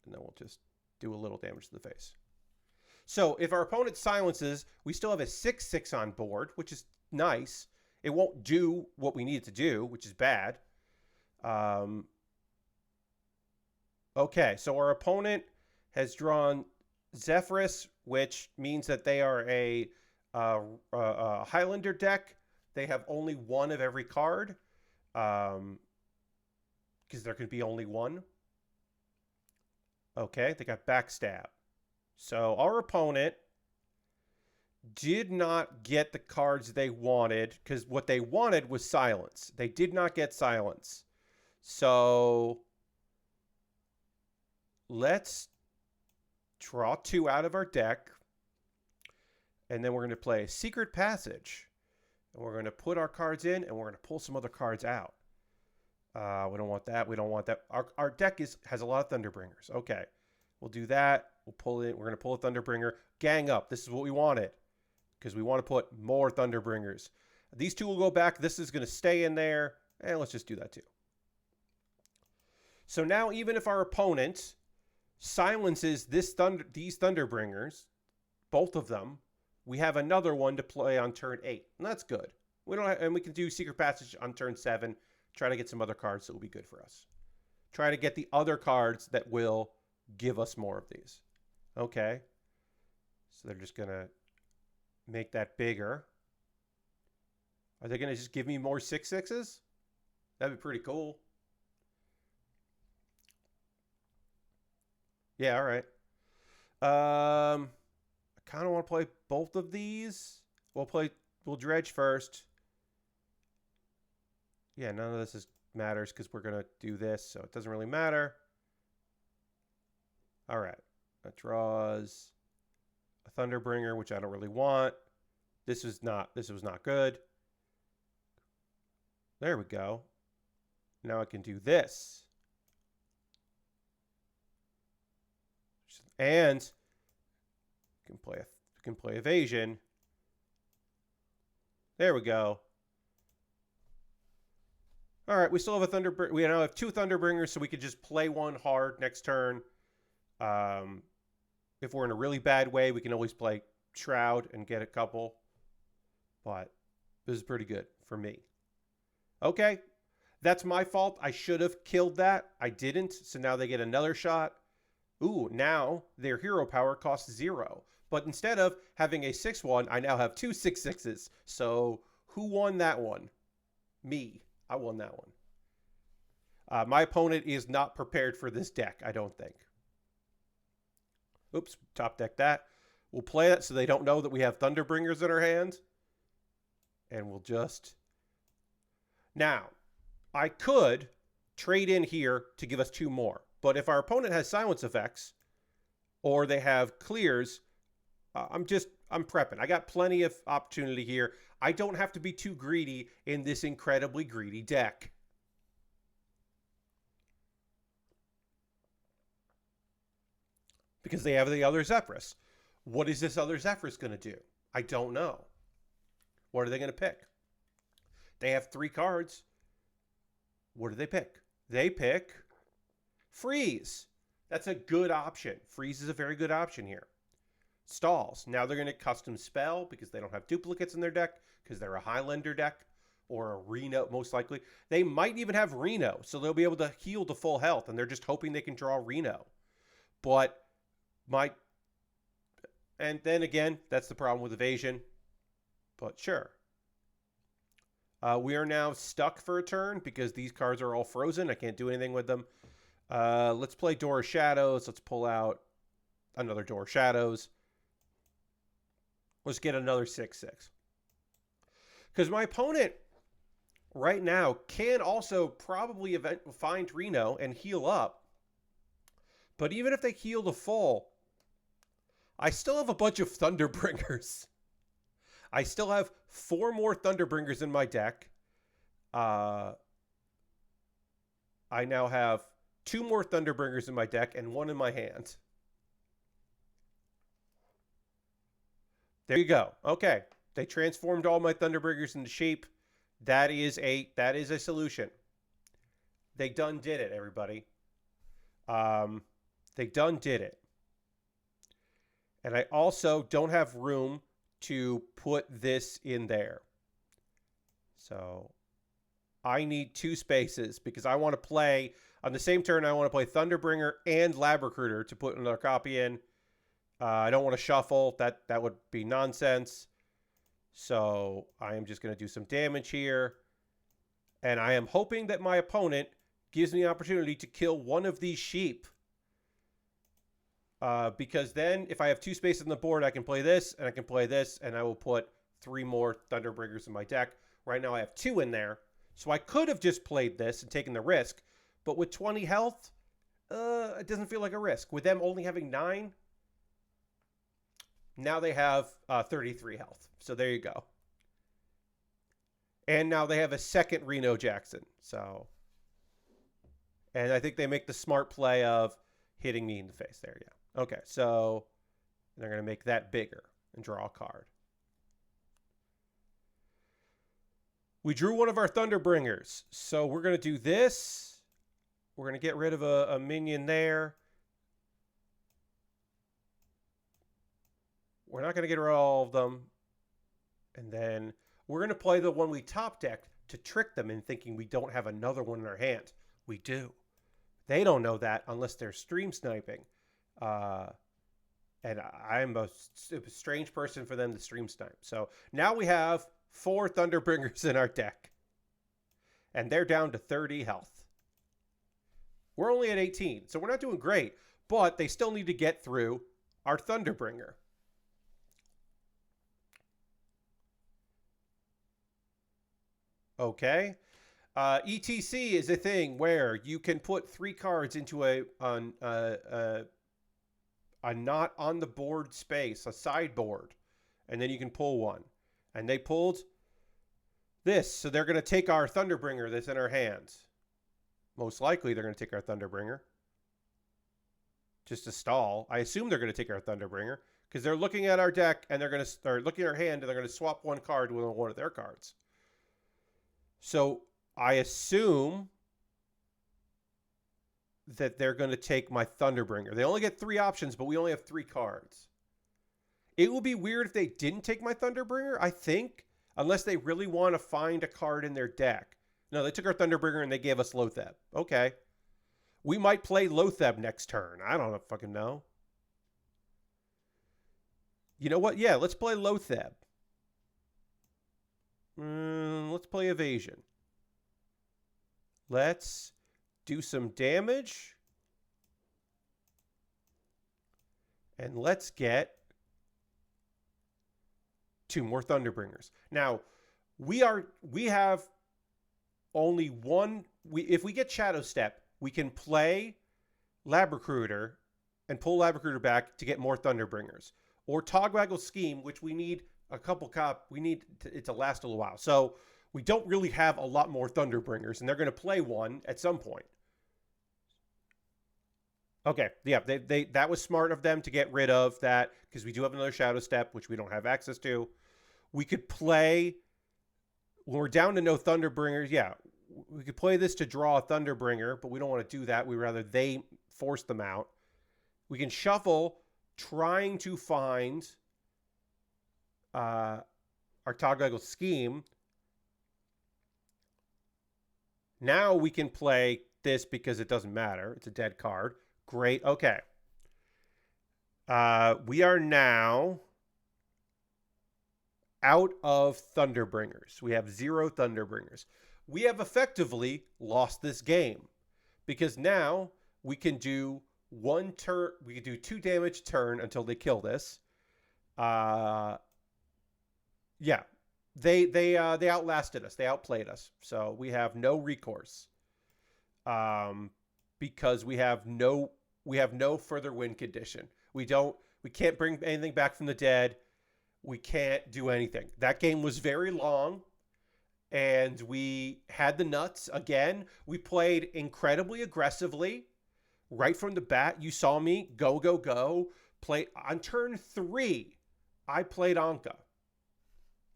And then we'll just do a little damage to the face. So if our opponent silences, we still have a 6/6 on board, which is nice. It won't do what we need it to do, which is bad. Okay, so our opponent has drawn Zephyrus, which means that they are a Highlander deck. They have only one of every card, because there could be only one. Okay, they got Backstab. So our opponent did not get the cards they wanted, because what they wanted was Silence. They did not get Silence. So let's draw 2 out of our deck. And then we're going to play Secret Passage. And we're going to put our cards in, and we're going to pull some other cards out. We don't want that. We don't want that. Our deck has a lot of Thunderbringers. Okay. We'll do that. We'll pull it. We're going to pull a Thunderbringer. Gang up. This is what we wanted, because we want to put more Thunderbringers. These 2 will go back. This is going to stay in there. And let's just do that too. So now, even if our opponent silences these Thunderbringers, both of them, we have another one to play on turn 8. And that's good. And we can do Secret Passage on turn 7. Try to get some other cards that will be good for us. Try to get the other cards that will give us more of these. Okay. So they're just going to make that bigger. Are they going to just give me more 6/6s? That'd be pretty cool. Yeah, all right. I kind of want to play both of these. We'll dredge first. Yeah, none of this matters because we're going to do this, so it doesn't really matter. All right. That draws a Thunderbringer, which I don't really want. This was not good. There we go. Now I can do this. And can play Evasion. There we go. All right, we still have a Thunderbringer. We now have 2 Thunderbringers, so we could just play one hard next turn. If we're in a really bad way, we can always play Shroud and get a couple. But this is pretty good for me. Okay, that's my fault. I should have killed that. I didn't, so now they get another shot. Ooh, now their hero power costs 0. But instead of having a 6/1, I now have 2 6/6s. So who won that one? Me. I won that one. My opponent is not prepared for this deck, I don't think. Oops, top deck that. We'll play it so they don't know that we have Thunderbringers in our hand. And we'll just... Now, I could trade in here to give us 2 more. But if our opponent has silence effects, or they have clears, I'm prepping. I got plenty of opportunity here. I don't have to be too greedy in this incredibly greedy deck. Because they have the other Zephyrus. What is this other Zephyrus going to do? I don't know. What are they going to pick? They have 3 cards. What do they pick? They pick Freeze. That's a good option. Freeze is a very good option here. Stalls. Now they're going to custom spell because they don't have duplicates in their deck because they're a Highlander deck or a Reno, most likely. They might even have Reno, so they'll be able to heal to full health, and they're just hoping they can draw Reno. But and then again, that's the problem with Evasion. But sure. We are now stuck for a turn because these cards are all frozen. I can't do anything with them. Let's play Door of Shadows. Let's pull out another Door of Shadows. Let's get another 6/6. Because my opponent right now can also probably find Reno and heal up. But even if they heal to full, I still have a bunch of Thunderbringers. I still have 4 more Thunderbringers in my deck. I now have 2 more Thunderbringers in my deck and 1 in my hand. There you go. Okay. They transformed all my Thunderbringers into shape. That is a solution. They done did it, everybody. They done did it. And I also don't have room to put this in there. So I need 2 spaces because I want to play on the same turn. I want to play Thunderbringer and Lab Recruiter to put another copy in. I don't want to shuffle. That would be nonsense. So I am just going to do some damage here. And I am hoping that my opponent gives me the opportunity to kill one of these sheep. Because then if I have 2 spaces on the board, I can play this and I can play this. And I will put 3 more Thunderbringers in my deck. Right now I have 2 in there. So I could have just played this and taken the risk. But with 20 health, it doesn't feel like a risk. With them only having 9, now they have 33 health. So there you go. And now they have a second Reno Jackson. So, and I think they make the smart play of hitting me in the face there. Yeah. Okay. So they're going to make that bigger and draw a card. We drew one of our Thunderbringers. So we're going to do this. We're going to get rid of a minion there. We're not going to get rid of all of them. And then we're going to play the one we top decked to trick them in thinking we don't have another one in our hand. We do. They don't know that unless they're stream sniping. And I'm a strange person for them to stream snipe. So now we have 4 Thunderbringers in our deck. And they're down to 30 health. We're only at 18, so we're not doing great. But they still need to get through our Thunderbringer. Okay. ETC is a thing where you can put 3 cards into a not on the board space, a sideboard, and then you can pull one. And they pulled this, so they're going to take our Thunderbringer that's in our hands. Most likely they're going to take our Thunderbringer. Just to stall. I assume they're going to take our Thunderbringer because they're looking at our deck and they're going to start looking at our hand and they're going to swap one card with one of their cards. So I assume that they're going to take my Thunderbringer. They only get 3 options, but we only have 3 cards. It will be weird if they didn't take my Thunderbringer, I think, unless they really want to find a card in their deck. No, they took our Thunderbringer and they gave us Lotheb. Okay. We might play Lotheb next turn. I don't fucking know. You know what? Yeah, let's play Lotheb. Let's play Evasion. Let's do some damage. And let's get 2 more Thunderbringers. Now, we have only one. If we get Shadow Step, we can play Lab Recruiter and pull Lab Recruiter back to get more Thunderbringers. Or Togwaggle Scheme, which we need a couple we need it to last a little while. So we don't really have a lot more Thunderbringers, and they're going to play one at some point. Okay, yeah, that was smart of them to get rid of that because we do have another Shadow Step, which we don't have access to. We could play, when we're down to no Thunderbringers, yeah, we could play this to draw a Thunderbringer, but we don't want to do that. We'd rather they force them out. We can shuffle trying to find our Togwaggle Scheme. Now we can play this because it doesn't matter. It's a dead card. Great. Okay. We are now out of Thunderbringers. We have 0 Thunderbringers. We have effectively lost this game because now we can do 1 turn. We can do 2 damage turn until they kill this. Yeah, they outlasted us. They outplayed us. So we have no recourse. Because we have no further win condition. We can't bring anything back from the dead. We can't do anything. That game was very long, and we had the nuts again. We played incredibly aggressively right from the bat. You saw me go. Play on turn 3. I played Anka,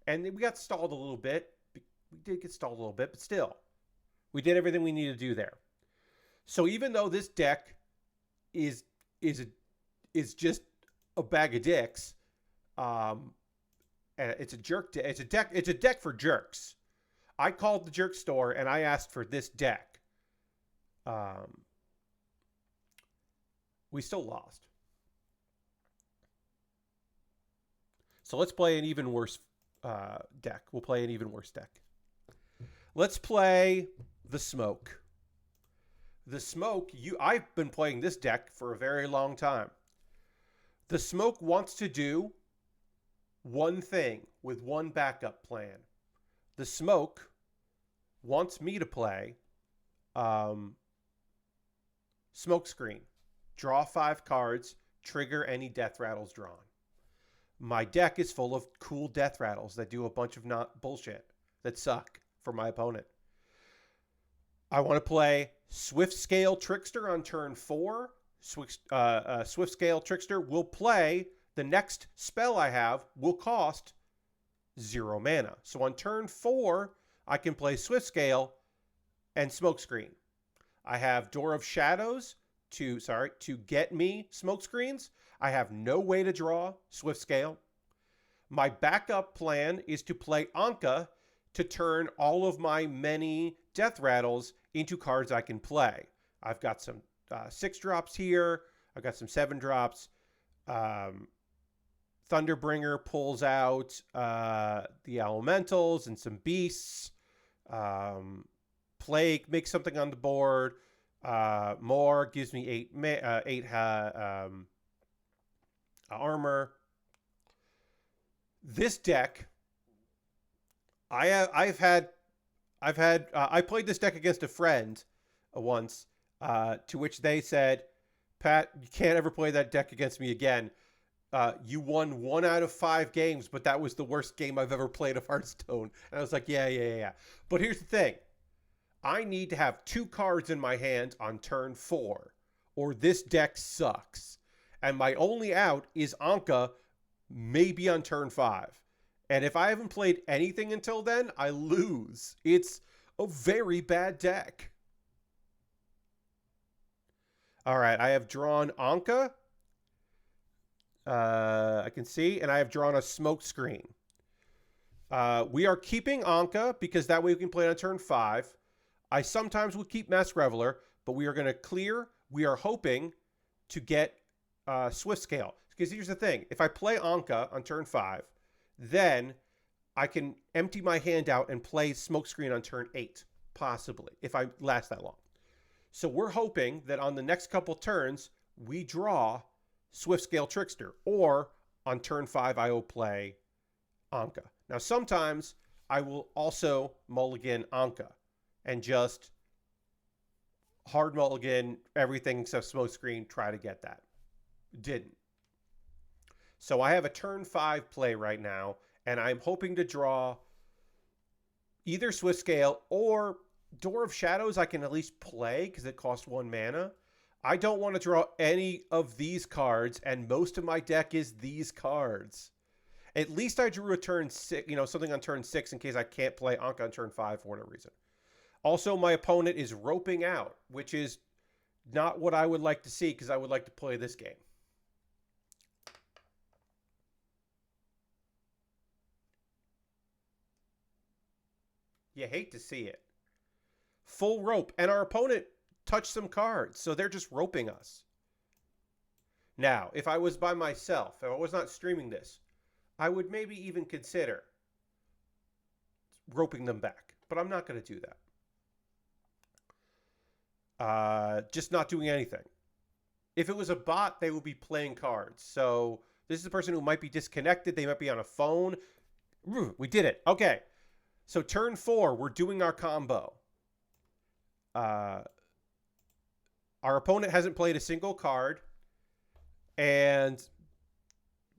and we got stalled a little bit. We did get stalled a little bit, but still, we did everything we needed to do there. So even though this deck is just a bag of dicks, and it's a jerk. It's a deck for jerks. I called the Jerk store and I asked for this deck. We still lost. So let's play an even worse deck. We'll play an even worse deck. Let's play the Smoke. The Smoke, I've been playing this deck for a very long time. The Smoke wants to do one thing with one backup plan. The Smoke wants me to play Smokescreen. Draw 5 cards, trigger any death rattles drawn. My deck is full of cool death rattles that do a bunch of not bullshit that suck for my opponent. I want to play Swift Scale Trickster on turn 4. Swift Scale Trickster will play the next spell I have will cost 0 mana. So on turn 4, I can play Swift Scale and Smokescreen. I have Door of Shadows to get me Smokescreens. I have no way to draw Swift Scale. My backup plan is to play Anka to turn all of my many death rattles into cards I can play. I've got some 6 drops here. I've got some 7 drops. Thunderbringer pulls out the elementals and some beasts. Plague makes something on the board. More gives me 8 armor. This deck, I played this deck against a friend once, to which they said, "Pat, you can't ever play that deck against me again. You won 1 out of 5 games, but that was the worst game I've ever played of Hearthstone." And I was like, yeah. But here's the thing. I need to have 2 cards in my hand on turn 4, or this deck sucks. And my only out is Anka, maybe on turn 5. And if I haven't played anything until then, I lose. It's a very bad deck. All right, I have drawn Anka. I can see, and I have drawn a Smokescreen. We are keeping Anka because that way we can play it on turn 5. I sometimes will keep Mask Reveler, but we are going to clear. We are hoping to get Swift Scale. Because here's the thing. If I play Anka on turn 5, then I can empty my hand out and play Smokescreen on turn 8, possibly, if I last that long. So we're hoping that on the next couple turns, we draw Swift Scale Trickster, or on turn 5, I will play Anka. Now, sometimes I will also mulligan Anka and just hard mulligan everything except Smokescreen, try to get that. Didn't. So I have a turn 5 play right now, and I'm hoping to draw either Swift Scale or Door of Shadows I can at least play because it costs 1 mana. I don't want to draw any of these cards, and most of my deck is these cards. At least I drew a turn 6, something on turn 6 in case I can't play Anka on turn 5 for whatever reason. Also, my opponent is roping out, which is not what I would like to see because I would like to play this game. You hate to see it. Full rope, and our opponent touched some cards, so they're just roping us. Now, if I was by myself, if I was not streaming this, I would maybe even consider roping them back, but I'm not going to do that. Just not doing anything. If it was a bot, they would be playing cards. So this is a person who might be disconnected. They might be on a phone. We did it. Okay. So turn 4, we're doing our combo. Our opponent hasn't played a single card, and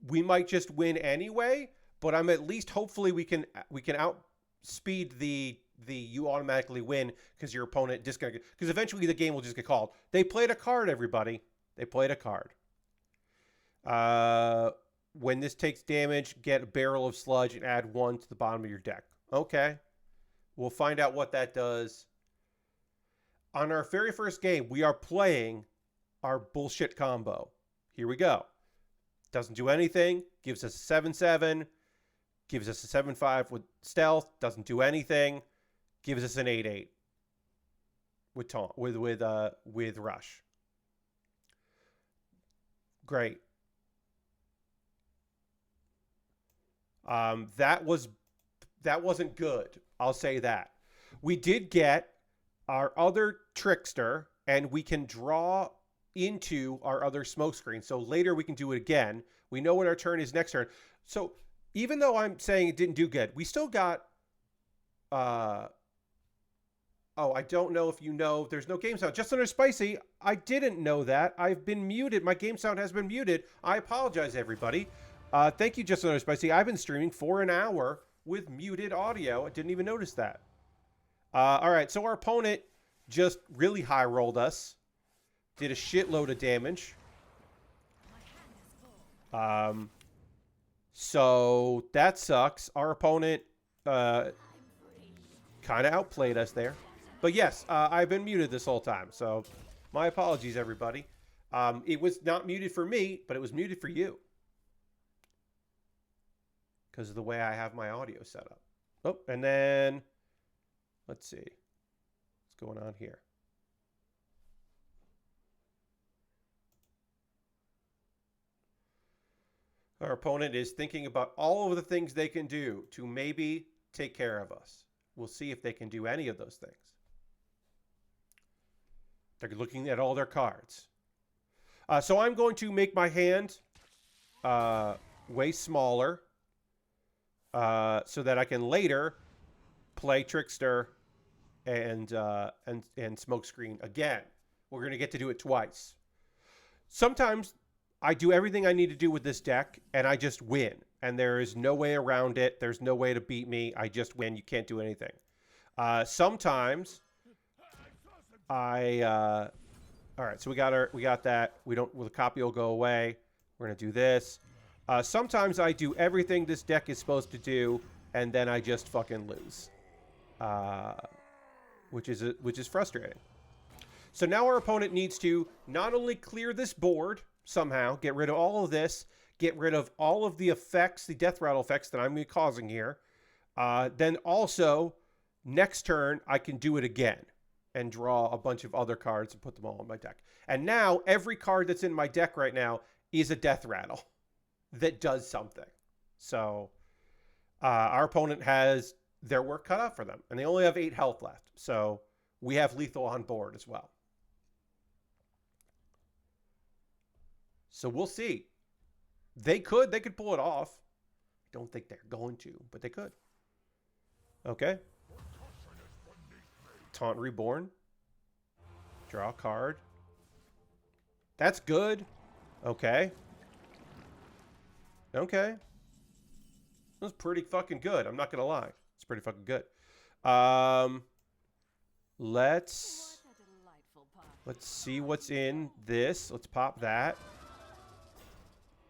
we might just win anyway, but I'm at least, hopefully we can outspeed the you automatically win because your opponent disconnected, because eventually the game will just get called. They played a card, everybody. They played a card. When this takes damage, get a Barrel of Sludge and add 1 to the bottom of your deck. Okay. We'll find out what that does. On our very first game, we are playing our bullshit combo. Here we go. Doesn't do anything. Gives us a 7/7. Gives us a 7/5 with stealth. Doesn't do anything. gives us an 8/8 with taunt with rush. Great. That wasn't good. I'll say that. We did get our other trickster, and we can draw into our other smoke screen. So later we can do it again. We know what our turn is next turn. So even though I'm saying it didn't do good, we still got oh, I don't know if you know, there's no game sound. Just Under Spicy, I didn't know that. I've been muted. My game sound has been muted. I apologize, everybody. Thank you, Just Under Spicy. I've been streaming for an hour with muted audio. I didn't even notice that. All right, so our opponent just really high rolled us. Did a shitload of damage. So that sucks. Our opponent kind of outplayed us there. But yes, I've been muted this whole time. So my apologies, everybody. It was not muted for me, but it was muted for you. Because of the way I have my audio set up. Oh, and then, let's see. What's going on here? Our opponent is thinking about all of the things they can do to maybe take care of us. We'll see if they can do any of those things. They're looking at all their cards. So I'm going to make my hand way smaller so that I can later play Trickster and Smokescreen again. We're going to get to do it twice. Sometimes I do everything I need to do with this deck, and I just win. And there is no way around it. There's no way to beat me. I just win. You can't do anything. Sometimes all right, so we got that. The copy will go away. We're going to do this. Sometimes I do everything this deck is supposed to do, and then I just fucking lose. Which is frustrating. So now our opponent needs to not only clear this board somehow, get rid of all of this, get rid of all of the effects, the death rattle effects that I'm causing here. Then also, next turn, I can do it again and draw a bunch of other cards and put them all in my deck. And now, every card that's in my deck right now is a death rattle that does something. So, our opponent has their work cut out for them. And they only have 8 health left. So, we have lethal on board as well. So, we'll see. They could pull it off. I don't think they're going to, but they could. Okay. Taunt Reborn. Draw a card. That's good. Okay. Okay. That's pretty fucking good. I'm not going to lie. It's pretty fucking good. Let's see what's in this. Let's pop that.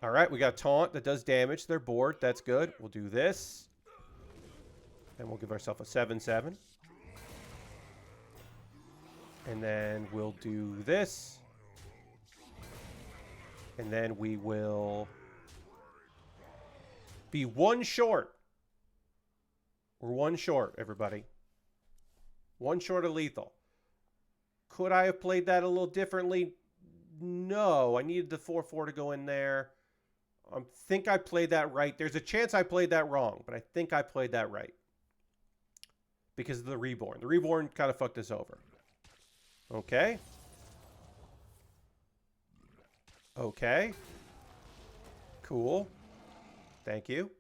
All right, we got Taunt that does damage to their board. That's good. We'll do this. And we'll give ourselves a 7/7. And then we'll do this. And then we will be 1 short. We're 1 short, everybody. 1 short of lethal. Could I have played that a little differently? No. I needed the 4/4 to go in there. I think I played that right. There's a chance I played that wrong, but I think I played that right. Because of the Reborn. The Reborn kind of fucked us over. Okay. Okay. Cool. Thank you.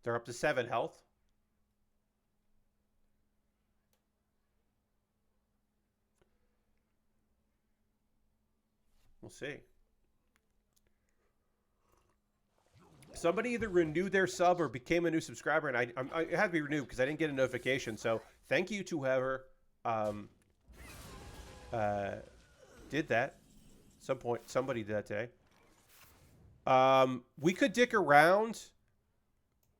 They're up to 7 health. We'll see. Somebody either renewed their sub or became a new subscriber, and I had to be renewed because I didn't get a notification. So thank you to whoever did that. Some point, somebody did that today. We could dick around.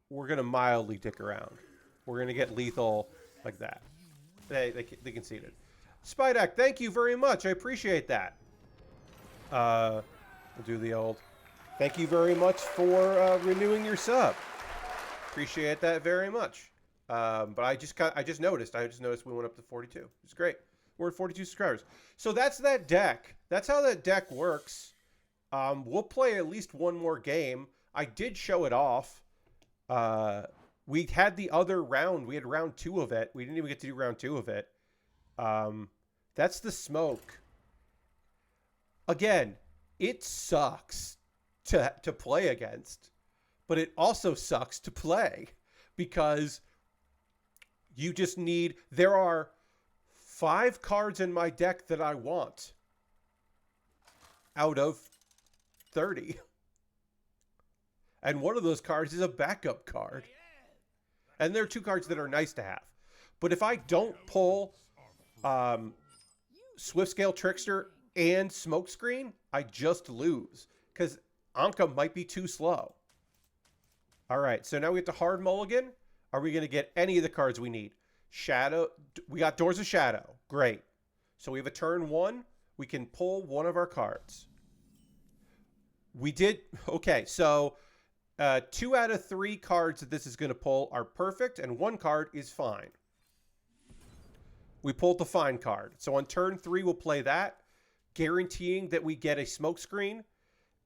We're gonna mildly dick around. We're gonna get lethal like that. They conceded. Spidak, thank you very much. I appreciate that. We'll do the old. Thank you very much for renewing your sub. Appreciate that very much. But I just noticed we went up to 42. It's great. We're at 42 subscribers. So that's that deck. That's how that deck works. We'll play at least one more game. I did show it off. We had the other round. We had round 2 of it. We didn't even get to do round 2 of it. That's the smoke. Again, it sucks to play against, but it also sucks to play because you just need... There are 5 cards in my deck that I want out of 30. And one of those cards is a backup card. And there are 2 cards that are nice to have. But if I don't pull Swiftscale Trickster and Smokescreen, I just lose. Because Anka might be too slow. Alright, so now we get to Hard Mulligan. Are we going to get any of the cards we need? Shadow. We got Doors of Shadow. Great. So we have a turn 1. We can pull one of our cards. We did... Okay, so 2 out of 3 cards that this is going to pull are perfect, and 1 card is fine. We pulled the fine card. So on turn 3, we'll play that, guaranteeing that we get a Smokescreen.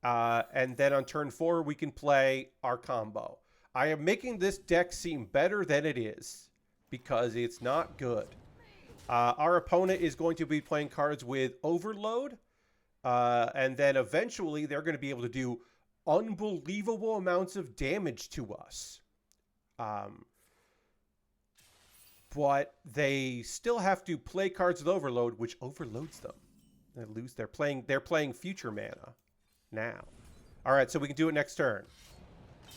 And then on turn 4, we can play our combo. I am making this deck seem better than it is because it's not good. Our opponent is going to be playing cards with Overload. And then eventually they're going to be able to do unbelievable amounts of damage to us. But they still have to play cards with Overload, which overloads them. They lose. They're playing future mana now. All right, so we can do it next turn.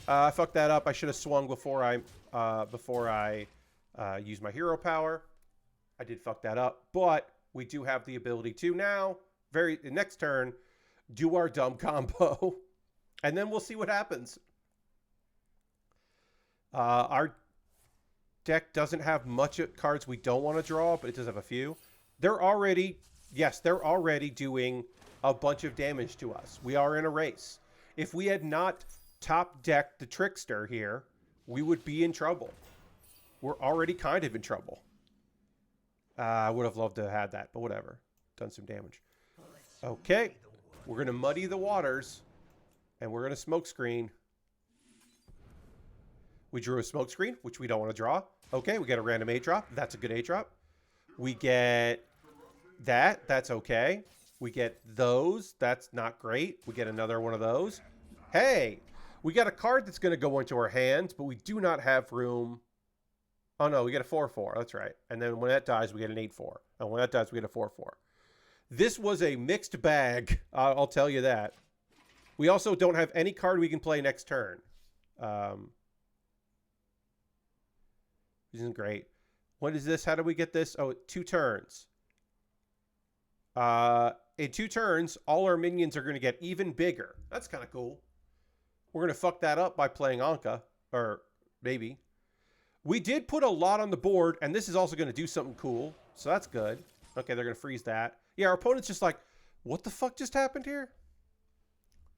I fucked that up. I should have swung before I used my hero power. I did fuck that up, but we do have the ability to now, next turn, do our dumb combo, and then we'll see what happens. Our deck doesn't have much cards we don't want to draw, but it does have a few. They're already doing a bunch of damage to us. We are in a race. If we had not top decked the Trickster here, we would be in trouble. We're already kind of in trouble. I would have loved to have had that, but whatever. Done some damage. Okay. We're going to muddy the waters, and we're going to Smokescreen. We drew a Smokescreen, which we don't want to draw. Okay, we get a random 8-drop. That's a good 8-drop. We get that. That's okay. We get those. That's not great. We get another one of those. Hey, we got a card that's going to go into our hands, but we do not have room. Oh, no, we get a 4/4. That's right. And then when that dies, we get an 8/4. And when that dies, we get a 4/4. This was a mixed bag. I'll tell you that. We also don't have any card we can play next turn. This isn't great. What is this? How do we get this? Oh, 2 turns. In 2 turns, all our minions are going to get even bigger. That's kind of cool. We're going to fuck that up by playing Anka. Or maybe. We did put a lot on the board, and this is also going to do something cool. So that's good. Okay, they're going to freeze that. Yeah, our opponent's just like, what the fuck just happened here?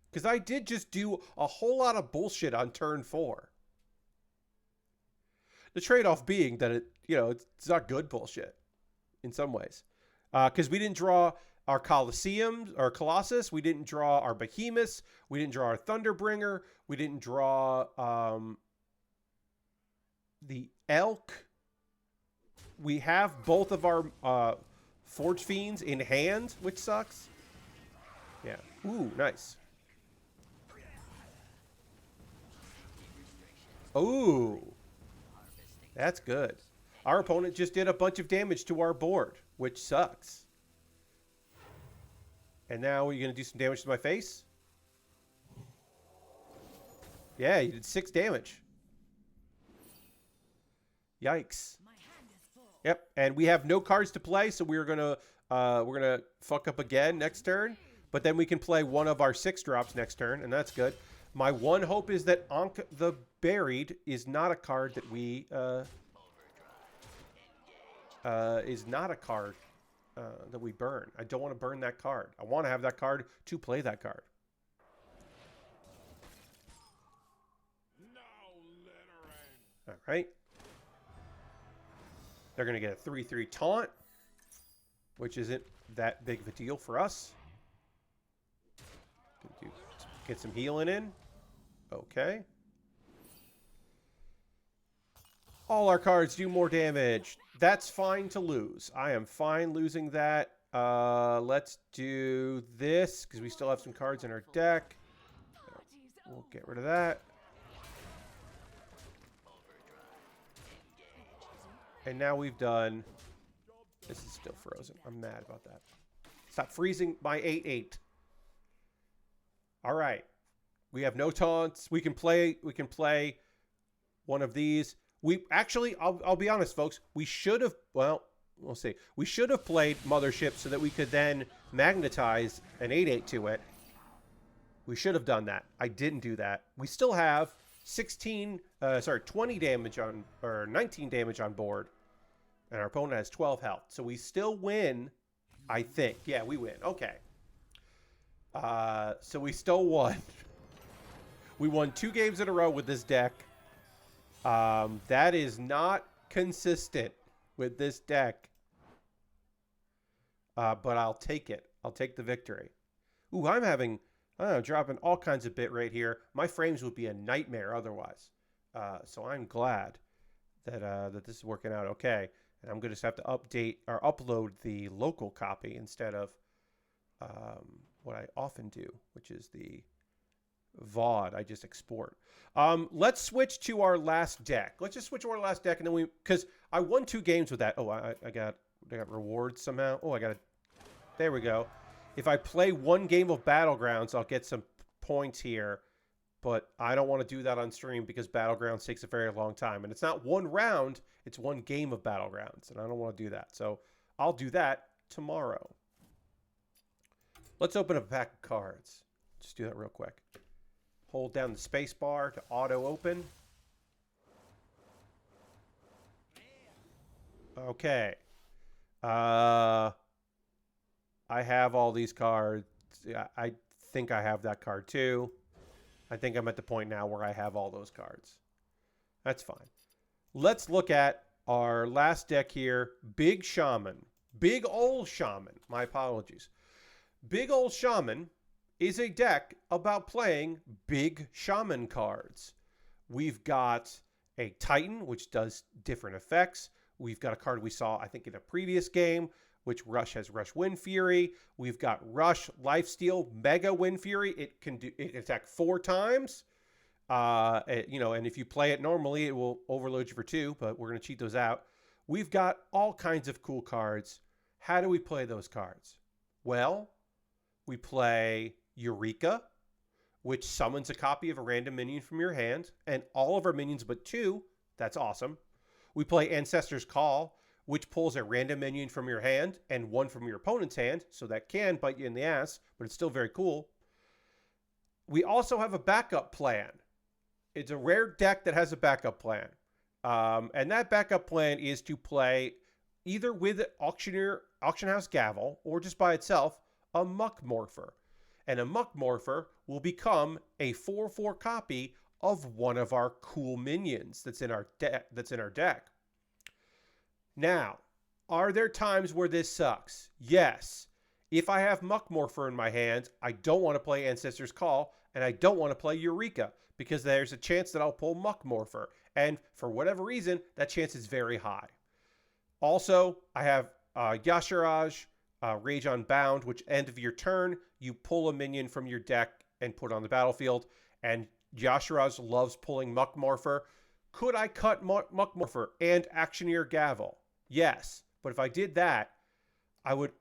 Because I did just do a whole lot of bullshit on turn 4. The trade-off being that it's not good bullshit in some ways. Because we didn't draw our Colosseum, our Colossus. We didn't draw our Behemoths. We didn't draw our Thunderbringer. We didn't draw the Elk. We have both of our Forge Fiends in hand, which sucks. Yeah. Ooh, nice. Ooh. That's good. Our opponent just did a bunch of damage to our board, which sucks. And now are you going to do some damage to my face? Yeah, you did 6 damage. Yikes. Yep, and we have no cards to play, so we're gonna fuck up again next turn. But then we can play one of our 6-drops next turn, and that's good. My one hope is that Ankh the Buried is not a card that we that we burn. I don't want to burn that card. I want to have that card to play that card. All right. They're going to get a 3/3 taunt, which isn't that big of a deal for us. Get some healing in. Okay. All our cards do more damage. That's fine to lose. I am fine losing that. Let's do this because we still have some cards in our deck. We'll get rid of that. And now we've done... This is still frozen. I'm mad about that. Stop freezing my 8/8. All right. We have no taunts. We can play one of these. We actually, I'll be honest, folks. We should have, well, we'll see. We should have played Mothership so that we could then magnetize an 8/8 to it. We should have done that. I didn't do that. We still have 20 damage on, or 19 damage on board. And our opponent has 12 health. So we still win, I think. Yeah, we win. Okay. So we still won. We won 2 games in a row with this deck. That is not consistent with this deck. But I'll take it. I'll take the victory. Ooh, I'm dropping all kinds of bit rate here. My frames would be a nightmare otherwise. So I'm glad that that this is working out okay. And I'm going to just have to update or upload the local copy instead of what I often do, which is the VOD. I just export. Let's switch to our last deck. Let's just switch to our last deck, and then because I won 2 games with that. Oh, I got rewards somehow. Oh, there we go. If I play 1 game of Battlegrounds, I'll get some points here. But I don't want to do that on stream because Battlegrounds takes a very long time. And it's not 1 round, it's 1 game of Battlegrounds. And I don't want to do that. So I'll do that tomorrow. Let's open a pack of cards. Just do that real quick. Hold down the space bar to auto open. Okay. I have all these cards. I think I have that card too. I think I'm at the point now where I have all those cards. That's fine. Let's look at our last deck here. Big Shaman. Big Ol' Shaman. My apologies. Big Ol' Shaman is a deck about playing big Shaman cards. We've got a Titan, which does different effects. We've got a card we saw, I think, in a previous game, which has Rush Wind Fury. We've got Rush Lifesteal Mega Wind Fury. It can attack 4 times. And if you play it normally, it will overload you for 2, but we're going to cheat those out. We've got all kinds of cool cards. How do we play those cards? Well, we play Eureka, which summons a copy of a random minion from your hand, and all of our minions but 2. That's awesome. We play Ancestor's Call, which pulls a random minion from your hand and 1 from your opponent's hand, so that can bite you in the ass, but it's still very cool. We also have a backup plan. It's a rare deck that has a backup plan. And that backup plan is to play either with Auction House Gavel or just by itself, a Muck Morpher. And a Muck Morpher will become a 4/4 copy of one of our cool minions that's in our deck. Now, are there times where this sucks? Yes. If I have Muck Morpher in my hand, I don't want to play Ancestor's Call, and I don't want to play Eureka, because there's a chance that I'll pull Muck Morpher. And for whatever reason, that chance is very high. Also, I have Yashiraj, Rage Unbound, which end of your turn, you pull a minion from your deck and put on the battlefield. And Yashiraj loves pulling Muck Morpher. Could I cut Muck Morpher and Actioneer Gavel? Yes. But if I did that, I would,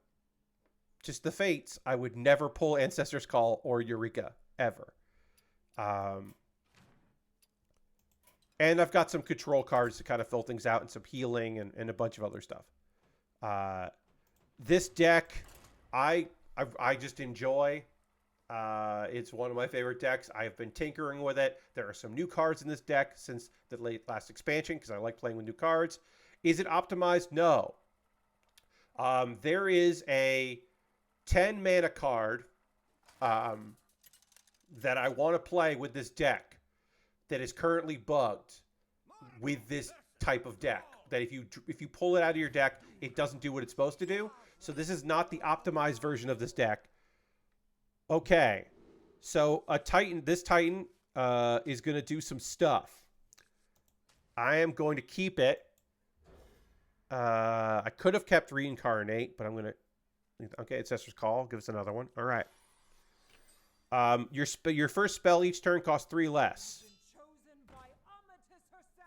just the fates, I would never pull Ancestor's Call or Eureka, ever. And I've got some control cards to kind of fill things out and some healing and a bunch of other stuff. This deck, I just enjoy. It's one of my favorite decks. I've been tinkering with it. There are some new cards in this deck since the last expansion because I like playing with new cards. Is it optimized? No. There is a 10 mana card that I want to play with this deck that is currently bugged. with this type of deck. That if you pull it out of your deck, it doesn't do what it's supposed to do. So this is not the optimized version of this deck. Okay, so this Titan is going to do some stuff. I am going to keep it. I could have kept Reincarnate, but I'm going to... Okay, Ancestor's Call. Give us another one. All right. Your first spell each turn costs 3 less.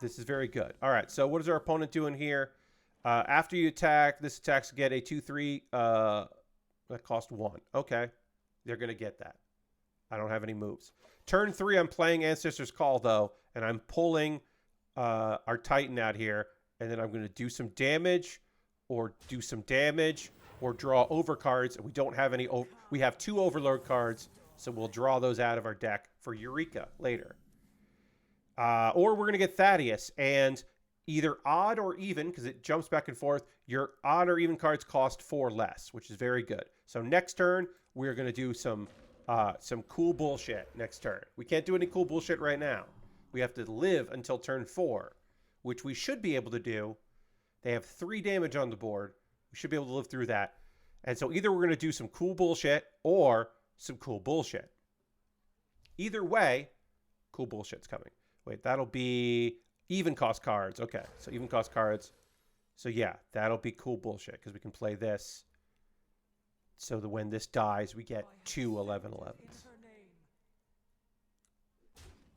This is very good. All right, so what is our opponent doing here? After you attack, this attacks get a 2/3 that cost 1. Okay, they're going to get that. I don't have any moves. Turn 3, I'm playing Ancestor's Call, though, and I'm pulling our Titan out here, and then I'm going to do some damage, or draw over cards. We don't have any. We have 2 Overload cards, so we'll draw those out of our deck for Eureka later. Or we're going to get Thaddeus, and either odd or even, because it jumps back and forth, your odd or even cards cost 4 less, which is very good. So next turn, we're going to do some cool bullshit next turn. We can't do any cool bullshit right now. We have to live until turn 4, which we should be able to do. They have 3 damage on the board. We should be able to live through that. And so either we're going to do some cool bullshit or some cool bullshit. Either way, cool bullshit's coming. Wait, that'll be even cost cards. Okay, so even cost cards. So yeah, that'll be cool bullshit because we can play this. So that when this dies, we get 2 11/11s.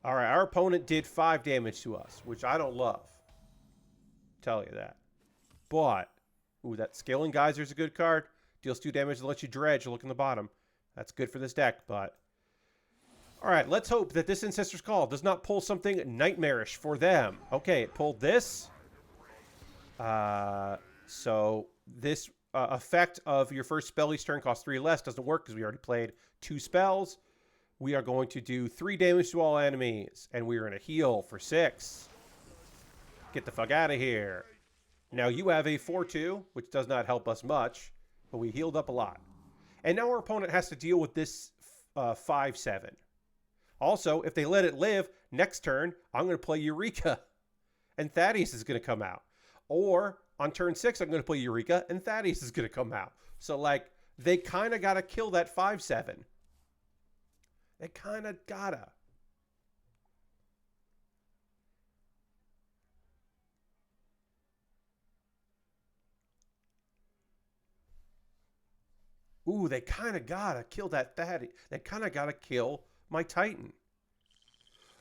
All right, our opponent did 5 damage to us, which I don't love. Tell you that. But, ooh, that Scaling Geyser is a good card. Deals 2 damage and lets you dredge. Look in the bottom. That's good for this deck, but... All right, let's hope that this Ancestor's Call does not pull something nightmarish for them. Okay, it pulled this. So this effect of your first spell each turn costs 3 less doesn't work because we already played 2 spells. We are going to do 3 damage to all enemies, and we are going to heal for 6. Get the fuck out of here. Now you have a 4/2, which does not help us much, but we healed up a lot. And now our opponent has to deal with this 5/7. Also, if they let it live, next turn, I'm going to play Eureka, and Thaddeus is going to come out. Or, on turn 6, I'm going to play Eureka, and Thaddeus is going to come out. So, like, they kind of got to kill that 5/7. They kind of gotta. Ooh, they kind of gotta kill that Thaddeus. They kind of gotta kill my Titan.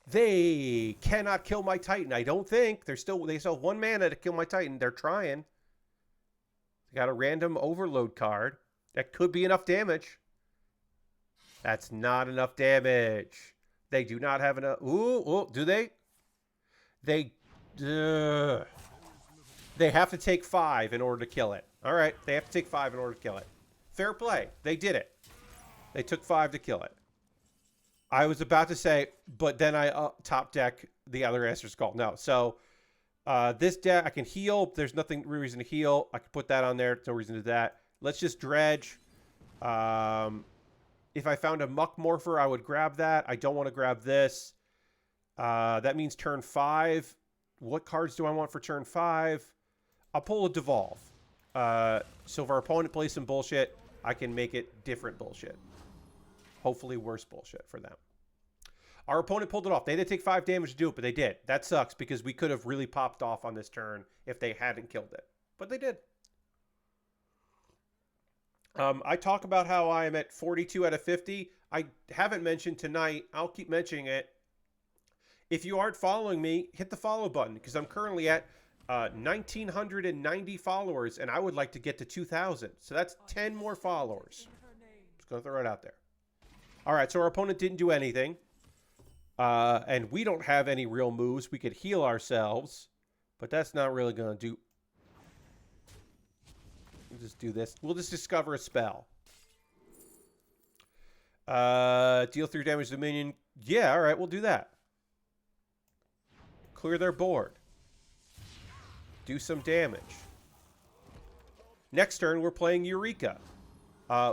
They cannot kill my Titan, I don't think. They still have 1 mana to kill my Titan. They're trying. They got a random overload card. That could be enough damage. That's not enough damage. They do not have enough. Ooh, do they? They have to take 5 in order to kill it. All right, they have to take 5 in order to kill it. Fair play. They did it. They took 5 to kill it. I was about to say, but then I top deck the other Ancestor's Call. No, so this deck, I can heal. There's nothing reason to heal. I can put that on there. There's no reason to do that. Let's just dredge. If I found a Muck Morpher, I would grab that. I don't want to grab this. That means turn 5. What cards do I want for turn 5? I'll pull a Devolve. So if our opponent plays some bullshit, I can make it different bullshit. Hopefully worse bullshit for them. Our opponent pulled it off. They did take 5 damage to do it, but they did. That sucks because we could have really popped off on this turn if they hadn't killed it. But they did. I talk about how I am at 42 out of 50. I haven't mentioned tonight. I'll keep mentioning it. If you aren't following me, hit the follow button because I'm currently at 1,990 followers, and I would like to get to 2,000. So that's 10 more followers. Just going to throw it out there. All right, so our opponent didn't do anything. And we don't have any real moves. We could heal ourselves, but that's not really going to do... We'll just do this. We'll just discover a spell. Deal 3 damage to the minion. Yeah, all right, we'll do that. Clear their board. Do some damage. Next turn, we're playing Eureka.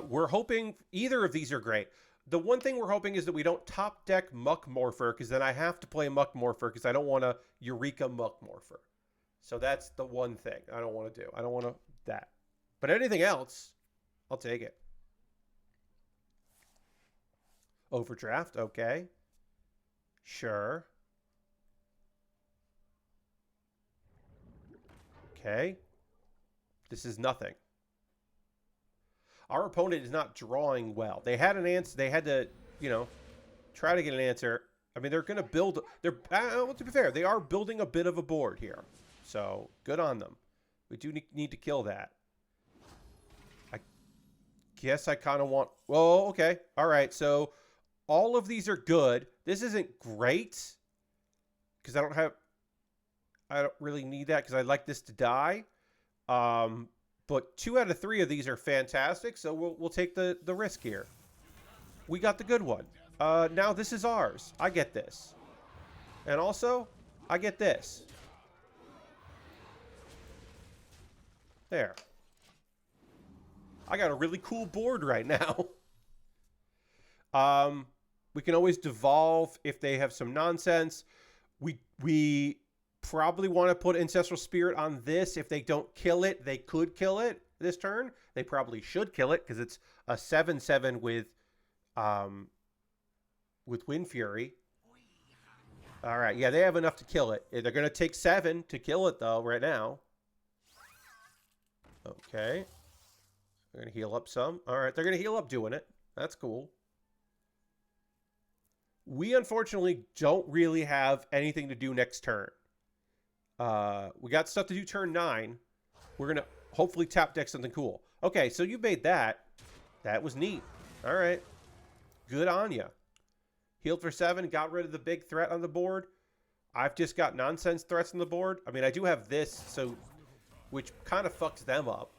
We're hoping either of these are great. The one thing we're hoping is that we don't top deck Muck Morpher, because then I have to play Muck Morpher because I don't want to Eureka Muck Morpher. So that's the one thing I don't want to do. I don't want to that. But anything else, I'll take it. Overdraft, okay. Sure. Okay. This is nothing. Our opponent is not drawing well. They had an answer. They had to, you know, try to get an answer. I mean, they're going to build. They're to be fair, they are building a bit of a board here. So good on them. We do need to kill that. I guess I kind of want. Well, okay, all right. So all of these are good. This isn't great because I don't really need that because I'd like this to die. But 2 out of 3 of these are fantastic, so we'll take the risk here. We got the good one. Now this is ours. I get this. And also, I get this. There. I got a really cool board right now. We can always devolve if they have some nonsense. We probably want to put Ancestral Spirit on this. If they don't kill it, they could kill it this turn. They probably should kill it because it's a 7/7 with Wind Fury. All right, yeah, they have enough to kill it. They're going to take 7 to kill it, though, right now. Okay. They're going to heal up some. All right, they're going to heal up doing it. That's cool. We, unfortunately, don't really have anything to do next turn. We got stuff to do turn 9. We're going to hopefully tap deck something cool. Okay, so you made that. That was neat. All right. Good on ya. Healed for 7. Got rid of the big threat on the board. I've just got nonsense threats on the board. I mean, I do have this, so which kind of fucks them up.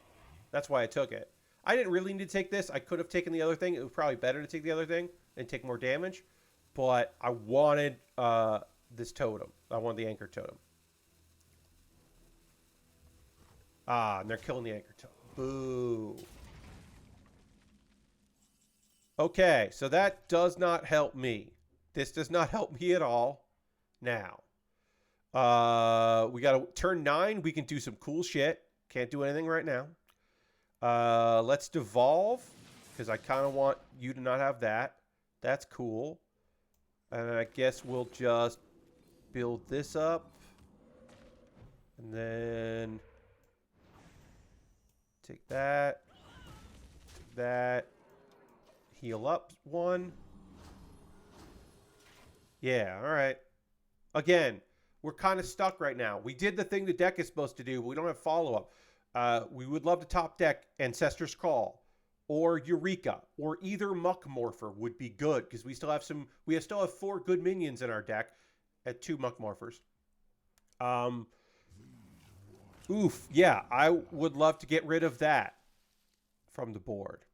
That's why I took it. I didn't really need to take this. I could have taken the other thing. It was probably better to take the other thing and take more damage. But I wanted this totem. I wanted the anchor totem. Ah, and they're killing the anchor totem. Boo. Okay, so that does not help me. This does not help me at all. Now, we got to turn 9. We can do some cool shit. Can't do anything right now. Let's devolve because I kind of want you to not have that. That's cool. And I guess we'll just build this up. And then take that. Take that. Heal up 1. Yeah, all right. Again, we're kind of stuck right now. We did the thing the deck is supposed to do, but we don't have follow-up. We would love to top deck Ancestor's Call or Eureka or either Muck Morpher would be good because we still have some. We still have 4 good minions in our deck at 2 Muck Morphers. Oof, yeah, I would love to get rid of that from the board.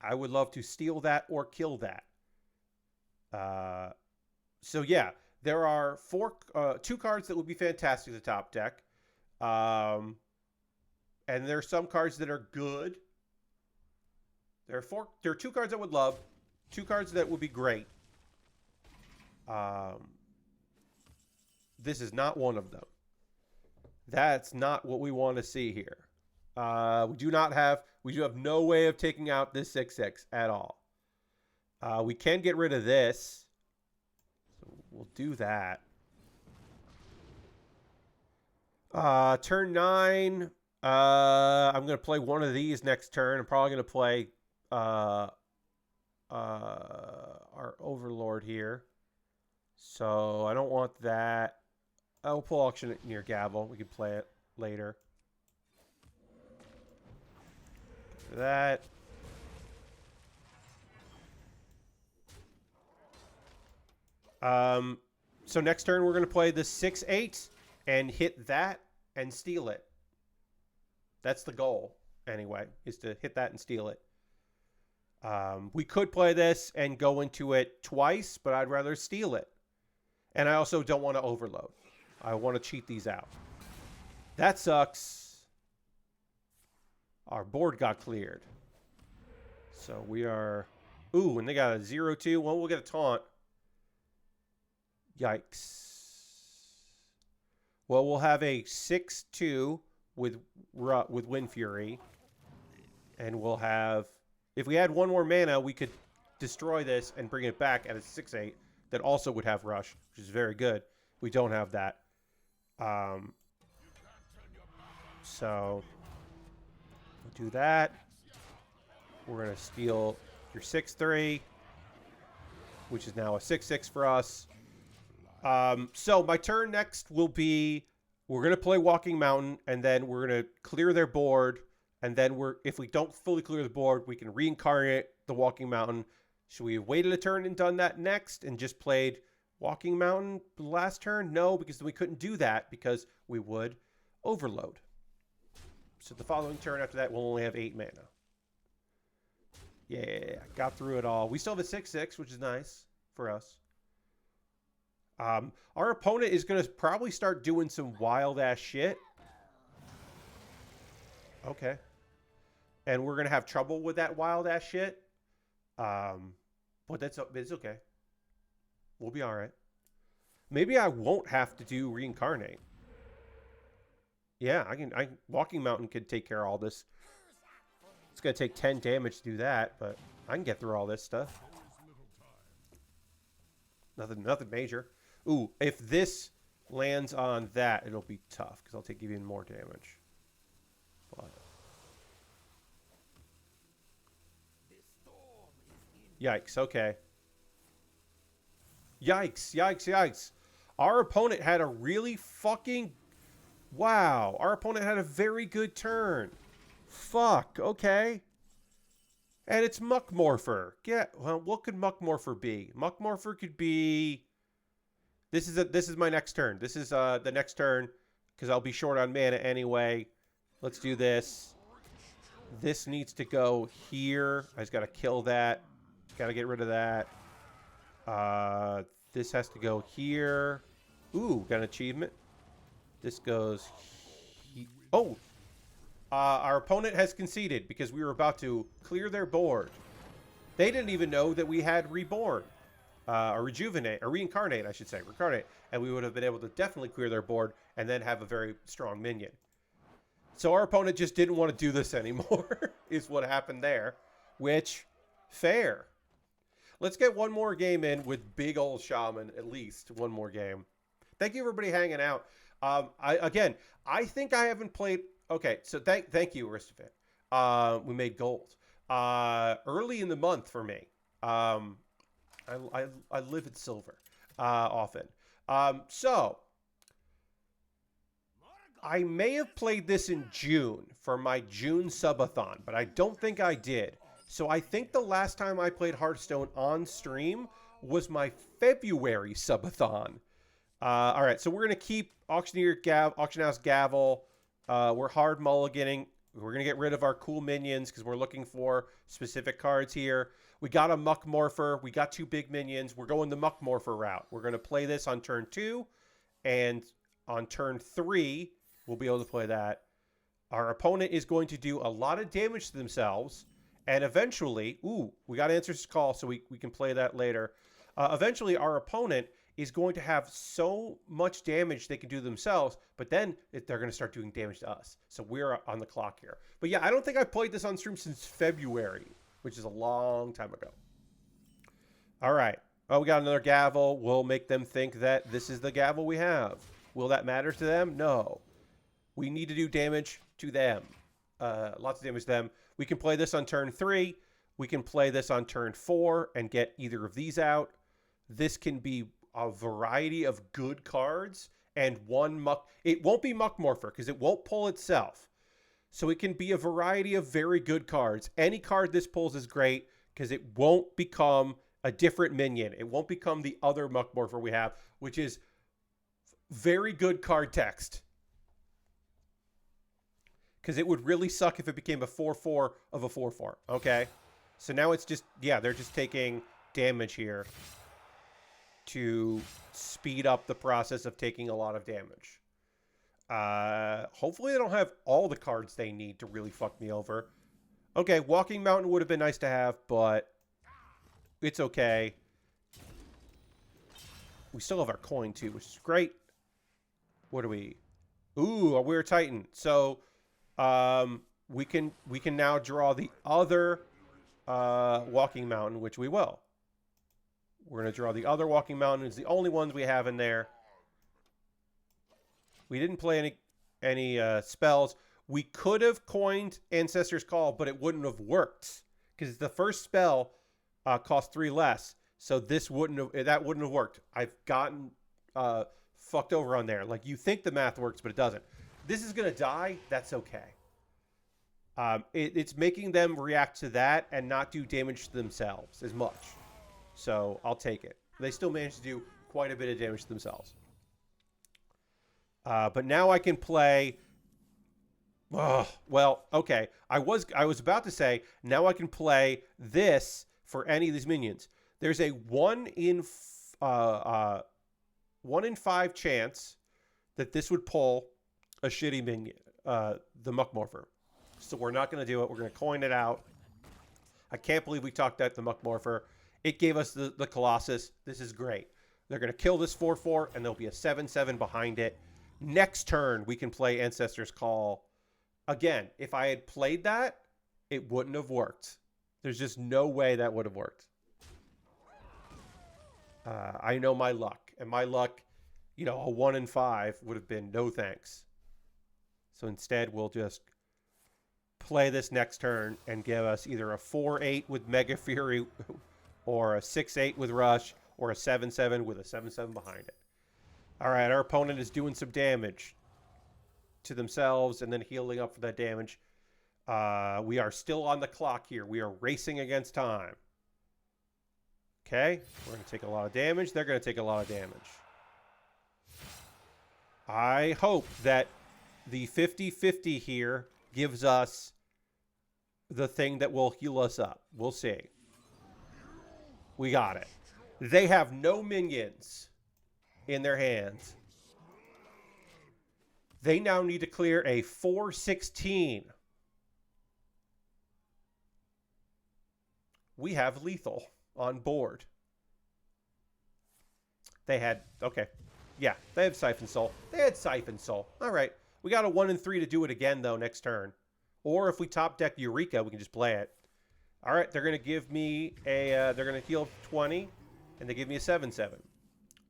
I would love to steal that or kill that. So yeah, there are 2 cards that would be fantastic to top deck. And there are some cards that are good. There are 2 cards I would love, 2 cards that would be great. This is not one of them. That's not what we want to see here. We do have no way of taking out this 6/6 at all. We can get rid of this. So we'll do that. Turn 9. I'm going to play one of these next turn. I'm probably going to play our Overlord here. So I don't want that. I will pull Auction near Gavel. We can play it later. That. So next turn we're going to play the 6/8 and hit that and steal it. That's the goal, anyway, is to hit that and steal it. We could play this and go into it twice, but I'd rather steal it. And I also don't want to overload. I want to cheat these out. That sucks. Our board got cleared. So we are... Ooh, and they got a 0-2. Well, we'll get a taunt. Yikes. Well, we'll have a 6-2 with Wind Fury. And we'll have... If we had one more mana, we could destroy this and bring it back at a 6-8 that also would have Rush, which is very good. We don't have that. So, we'll do that. We're going to steal your 6-3, which is now a 6-6 for us. So, my turn next will be, we're going to play Walking Mountain, and then we're going to clear their board, and then if we don't fully clear the board, we can reincarnate the Walking Mountain. Should we have waited a turn and done that next and just played Walking Mountain last turn? No, because we couldn't do that because we would overload. So the following turn after that, we'll only have 8 mana. Yeah, got through it all. We still have a 6-6, which is nice for us. Our opponent is going to probably start doing some wild-ass shit. Okay. And we're going to have trouble with that wild-ass shit. But it's okay. We'll be all right. Maybe I won't have to do reincarnate. Yeah, Walking Mountain could take care of all this. It's going to take 10 damage to do that, but I can get through all this stuff. Nothing major. Ooh, if this lands on that, it'll be tough because I'll take even more damage. But... Yikes, okay. Yikes. Our opponent had a really fucking... Wow. Our opponent had a very good turn. Fuck, okay. And it's Muckmorpher. Yeah, well, what could Muckmorpher be? Muckmorpher could be... This is my next turn. This is the next turn because I'll be short on mana anyway. Let's do this. This needs to go here. I just got to kill that. Got to get rid of that. This has to go here. Ooh, got an achievement. This goes... Oh! Our opponent has conceded because we were about to clear their board. They didn't even know that we had Reborn. Or Rejuvenate. Or Reincarnate, I should say. Reincarnate. And we would have been able to definitely clear their board and then have a very strong minion. So our opponent just didn't want to do this anymore, is what happened there. Which, fair. Let's get one more game in with big old Shaman, at least one more game. Thank you, everybody, hanging out. I think I haven't played... Okay, so thank you, Aristophan. We made gold. Early in the month for me. I live at silver often. So, I may have played this in June for my June subathon, but I don't think I did. So I think the last time I played Hearthstone on stream was my February subathon. All right, so we're going to keep Auction House Gavel. We're hard mulliganing. We're going to get rid of our cool minions because we're looking for specific cards here. We got a Muckmorpher. We got 2 big minions. We're going the Muckmorpher route. We're going to play this on turn 2. And on turn 3, we'll be able to play that. Our opponent is going to do a lot of damage to themselves. And eventually, ooh, we got Answers Call, so we can play that later. Eventually, our opponent is going to have so much damage they can do themselves, but then they're going to start doing damage to us. So we're on the clock here. But yeah, I don't think I've played this on stream since February, which is a long time ago. All right. Oh, we got another Gavel. We'll make them think that this is the Gavel we have. Will that matter to them? No. We need to do damage to them. Lots of damage to them. We can play this on turn 3. We can play this on turn 4 and get either of these out. This can be a variety of good cards and one Muck. It won't be Muckmorpher because it won't pull itself. So it can be a variety of very good cards. Any card this pulls is great because it won't become a different minion. It won't become the other Muckmorpher we have, which is very good card text. Because it would really suck if it became a 4/4 of a 4/4. Okay? So now it's just, yeah, they're just taking damage here to speed up the process of taking a lot of damage. Hopefully they don't have all the cards they need to really fuck me over. Okay, Walking Mountain would have been nice to have, but It's okay. We still have our coin, too, which is great. What are we? Ooh, a Weird Titan. So we can now draw the other walking mountain, which we will. We're going to draw the other walking mountain. It's the only ones we have in there. We didn't play any spells. We could have coined Ancestor's Call, but it wouldn't have worked because the first spell cost 3 less. So that wouldn't have worked. I've gotten fucked over on there. Like, you think the math works, but it doesn't. This is going to die. That's okay. It's making them react to that and not do damage to themselves as much. So I'll take it. They still managed to do quite a bit of damage to themselves. But now I can play. Well, okay. I was about to say now I can play this for any of these minions. There's a 1 in 5 chance that this would pull a shitty minion, the Muck Morpher. So we're not going to do it. We're going to coin it out. I can't believe we talked out the Muck Morpher. It gave us the Colossus. This is great. They're going to kill this 4/4, and there'll be a 7/7 behind it. Next turn, we can play Ancestor's Call. Again, if I had played that, it wouldn't have worked. There's just no way that would have worked. I know my luck. And my luck, a 1 in 5 would have been no thanks. So instead, we'll just play this next turn and give us either a 4/8 with Mega Fury or a 6/8 with Rush or a 7/7 with a 7/7 behind it. All right, our opponent is doing some damage to themselves and then healing up for that damage. We are still on the clock here. We are racing against time. Okay, we're going to take a lot of damage. They're going to take a lot of damage. I hope that the 50-50 here gives us the thing that will heal us up. We'll see. We got it. They have no minions in their hands. They now need to clear a 4/16. We have lethal on board. They had, okay. Yeah, they have Siphon Soul. They had Siphon Soul. All right. We got a 1 in 3 to do it again, though, next turn. Or if we top deck Eureka, we can just play it. All right, they're going to give me they're going to heal 20, and they give me a 7/7.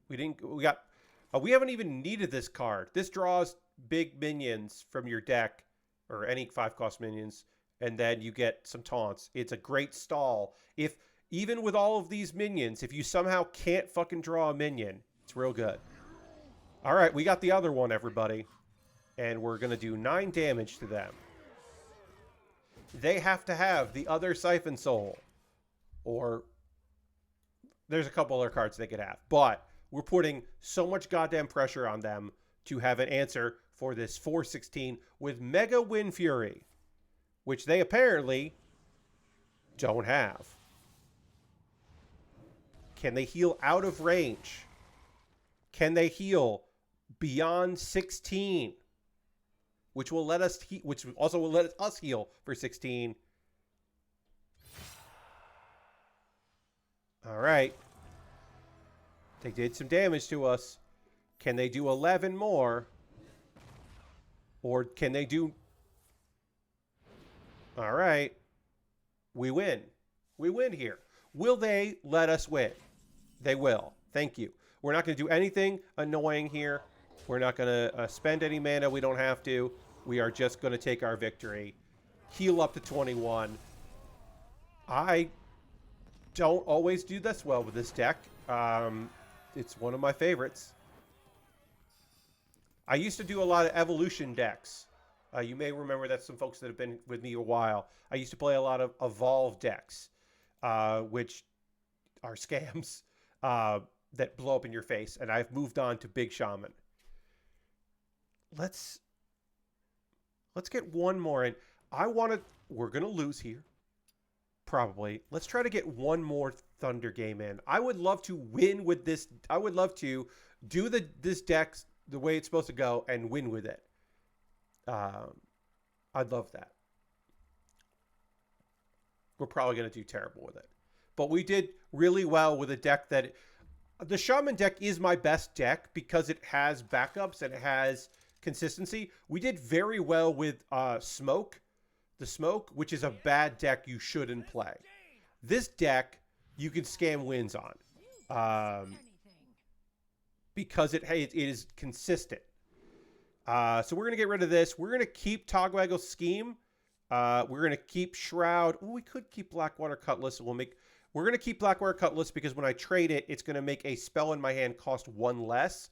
We haven't even needed this card. This draws big minions from your deck, or any 5-cost minions, and then you get some taunts. It's a great stall. Even with all of these minions, if you somehow can't fucking draw a minion, it's real good. All right, we got the other one, everybody. And we're going to do 9 damage to them. They have to have the other Siphon Soul. Or there's a couple other cards they could have. But we're putting so much goddamn pressure on them to have an answer for this 4/16 with Mega Wind Fury, which they apparently don't have. Can they heal out of range? Can they heal beyond 16? Which will let us which also will let us heal for 16. All right. They did some damage to us. Can they do 11 more? Or can they do... All right. We win. We win here. Will they let us win? They will. Thank you. We're not going to do anything annoying here. We're not going to spend any mana. We don't have to. We are just going to take our victory. Heal up to 21. I don't always do this well with this deck. It's one of my favorites. I used to do a lot of evolution decks. You may remember that some folks that have been with me a while. I used to play a lot of evolve decks, which are scams that blow up in your face. And I've moved on to Big Shaman. Let's get one more in. We're going to lose here. Probably. Let's try to get one more Thunder game in. I would love to win with this. I would love to do this deck the way it's supposed to go and win with it. I'd love that. We're probably going to do terrible with it. but we did really well with a deck that... The Shaman deck is my best deck because it has backups and it has consistency. We did very well with Smoke. The Smoke, which is a bad deck you shouldn't play. This deck, you can scam wins on. Because it is consistent. So we're going to get rid of this. We're going to keep Togwaggle's Scheme. We're going to keep Shroud. Ooh, we could keep Blackwater Cutlass. We're going to keep Blackwater Cutlass because when I trade it, it's going to make a spell in my hand cost 1 less.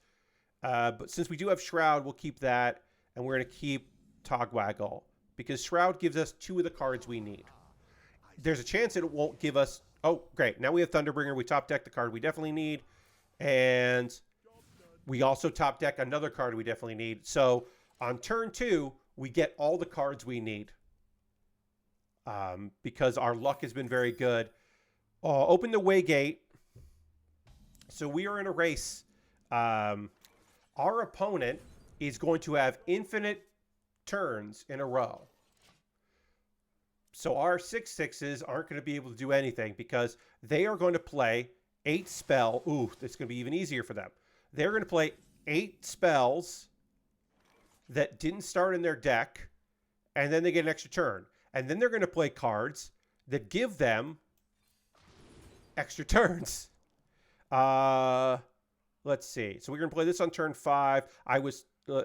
But since we do have Shroud, we'll keep that. And we're going to keep Togwaggle because Shroud gives us 2 of the cards we need. There's a chance it won't give us... Oh, great. Now we have Thunderbringer. We top deck the card we definitely need. And we also top deck another card we definitely need. So on turn 2, we get all the cards we need. Because our luck has been very good. Open the Waygate. So we are in a race. Our opponent is going to have infinite turns in a row. So our 6/6s aren't going to be able to do anything because they are going to play 8 spell. Ooh, it's going to be even easier for them. They're going to play 8 spells that didn't start in their deck, and then they get an extra turn. And then they're going to play cards that give them extra turns. Let's see. So we're going to play this on turn 5.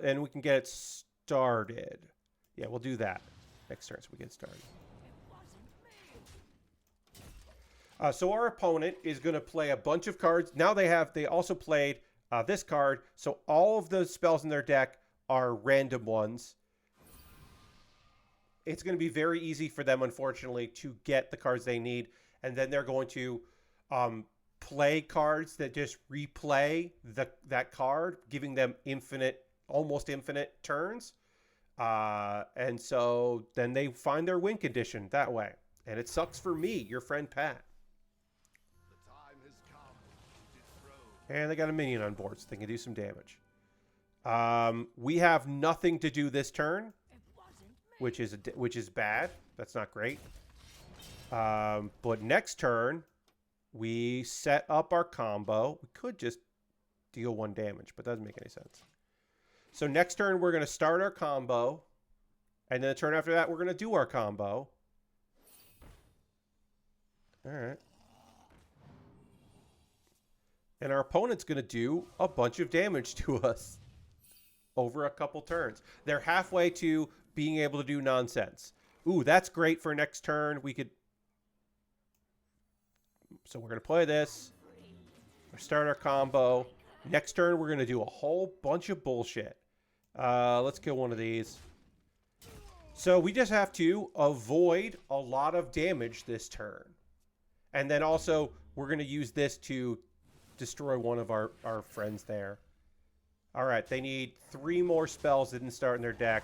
And we can get it started. Yeah, we'll do that next turn so we get started. So our opponent is going to play a bunch of cards. Now they also played this card. So all of the spells in their deck are random ones. It's going to be very easy for them, unfortunately, to get the cards they need. And then they're going to play cards that just replay that card, giving them almost infinite turns. And so then they find their win condition that way. And it sucks for me, your friend Pat. And they got a minion on board, so they can do some damage. We have nothing to do this turn, which is bad. That's not great. But next turn, we set up our combo. We could just deal 1 damage, but that doesn't make any sense. So next turn, we're going to start our combo. And then the turn after that, we're going to do our combo. All right. And our opponent's going to do a bunch of damage to us over a couple turns. They're halfway to being able to do nonsense. Ooh, that's great for next turn. So we're going to play this. Start our combo. Next turn, we're going to do a whole bunch of bullshit. Let's kill one of these. So we just have to avoid a lot of damage this turn. And then also, we're going to use this to destroy one of our friends there. All right, they need 3 more spells that didn't start in their deck.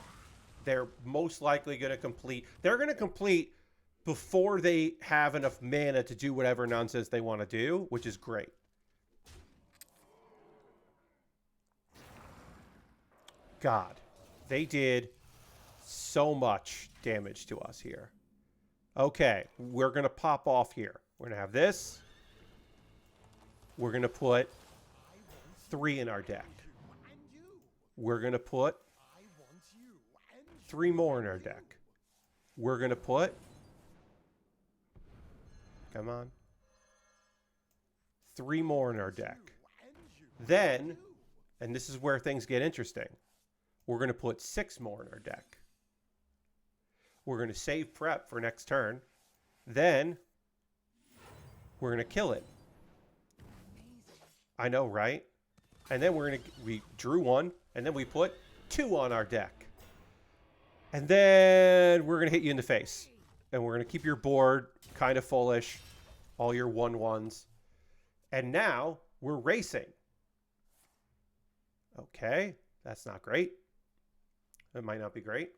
They're most likely going to complete. They're going to complete before they have enough mana to do whatever nonsense they want to do, which is great. God, they did so much damage to us here. Okay, we're going to pop off here. We're going to have this. We're going to put 3 in our deck. We're going to put 3 more in our deck. We're going to put... Come on. 3 more in our deck. Then, and this is where things get interesting, we're going to put 6 more in our deck. We're going to save prep for next turn. Then, we're going to kill it. I know, right? And then we drew 1, and then we put 2 on our deck. And then we're going to hit you in the face. And we're going to keep your board kind of fullish. All your 1/1s. And now we're racing. Okay, that's not great. That might not be great.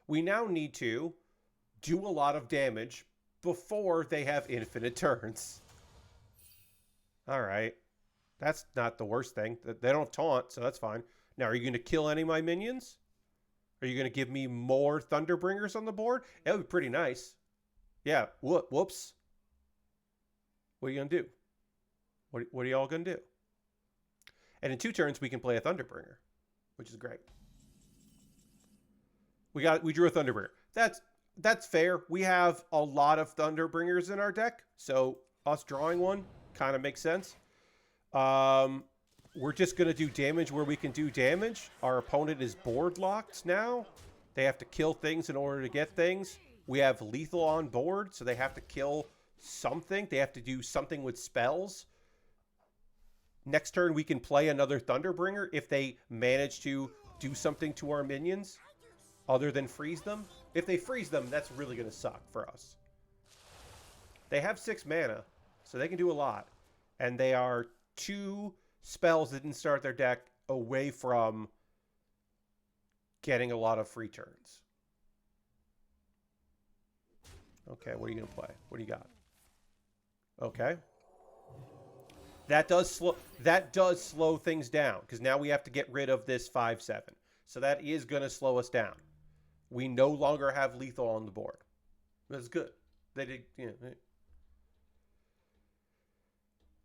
We now need to do a lot of damage before they have infinite turns. All right. That's not the worst thing. They don't taunt, so that's fine. Now, are you going to kill any of my minions? Are you going to give me more Thunderbringers on the board? That would be pretty nice. Yeah, whoops. What are you going to do? What are y'all going to do? And in 2 turns, we can play a Thunderbringer, which is great. We drew a Thunderbringer. That's fair. We have a lot of Thunderbringers in our deck, so us drawing one kind of makes sense. We're just going to do damage where we can do damage. Our opponent is board locked now. They have to kill things in order to get things. We have lethal on board, so they have to kill something. They have to do something with spells. Next turn, we can play another Thunderbringer if they manage to do something to our minions other than freeze them. If they freeze them, that's really going to suck for us. They have 6 mana, so they can do a lot. And they are 2 spells that didn't start their deck away from getting a lot of free turns. Okay, what are you going to play? What do you got? Okay. That does slow things down, because now we have to get rid of this 5/7. So that is going to slow us down. We no longer have lethal on the board. That's good. They did,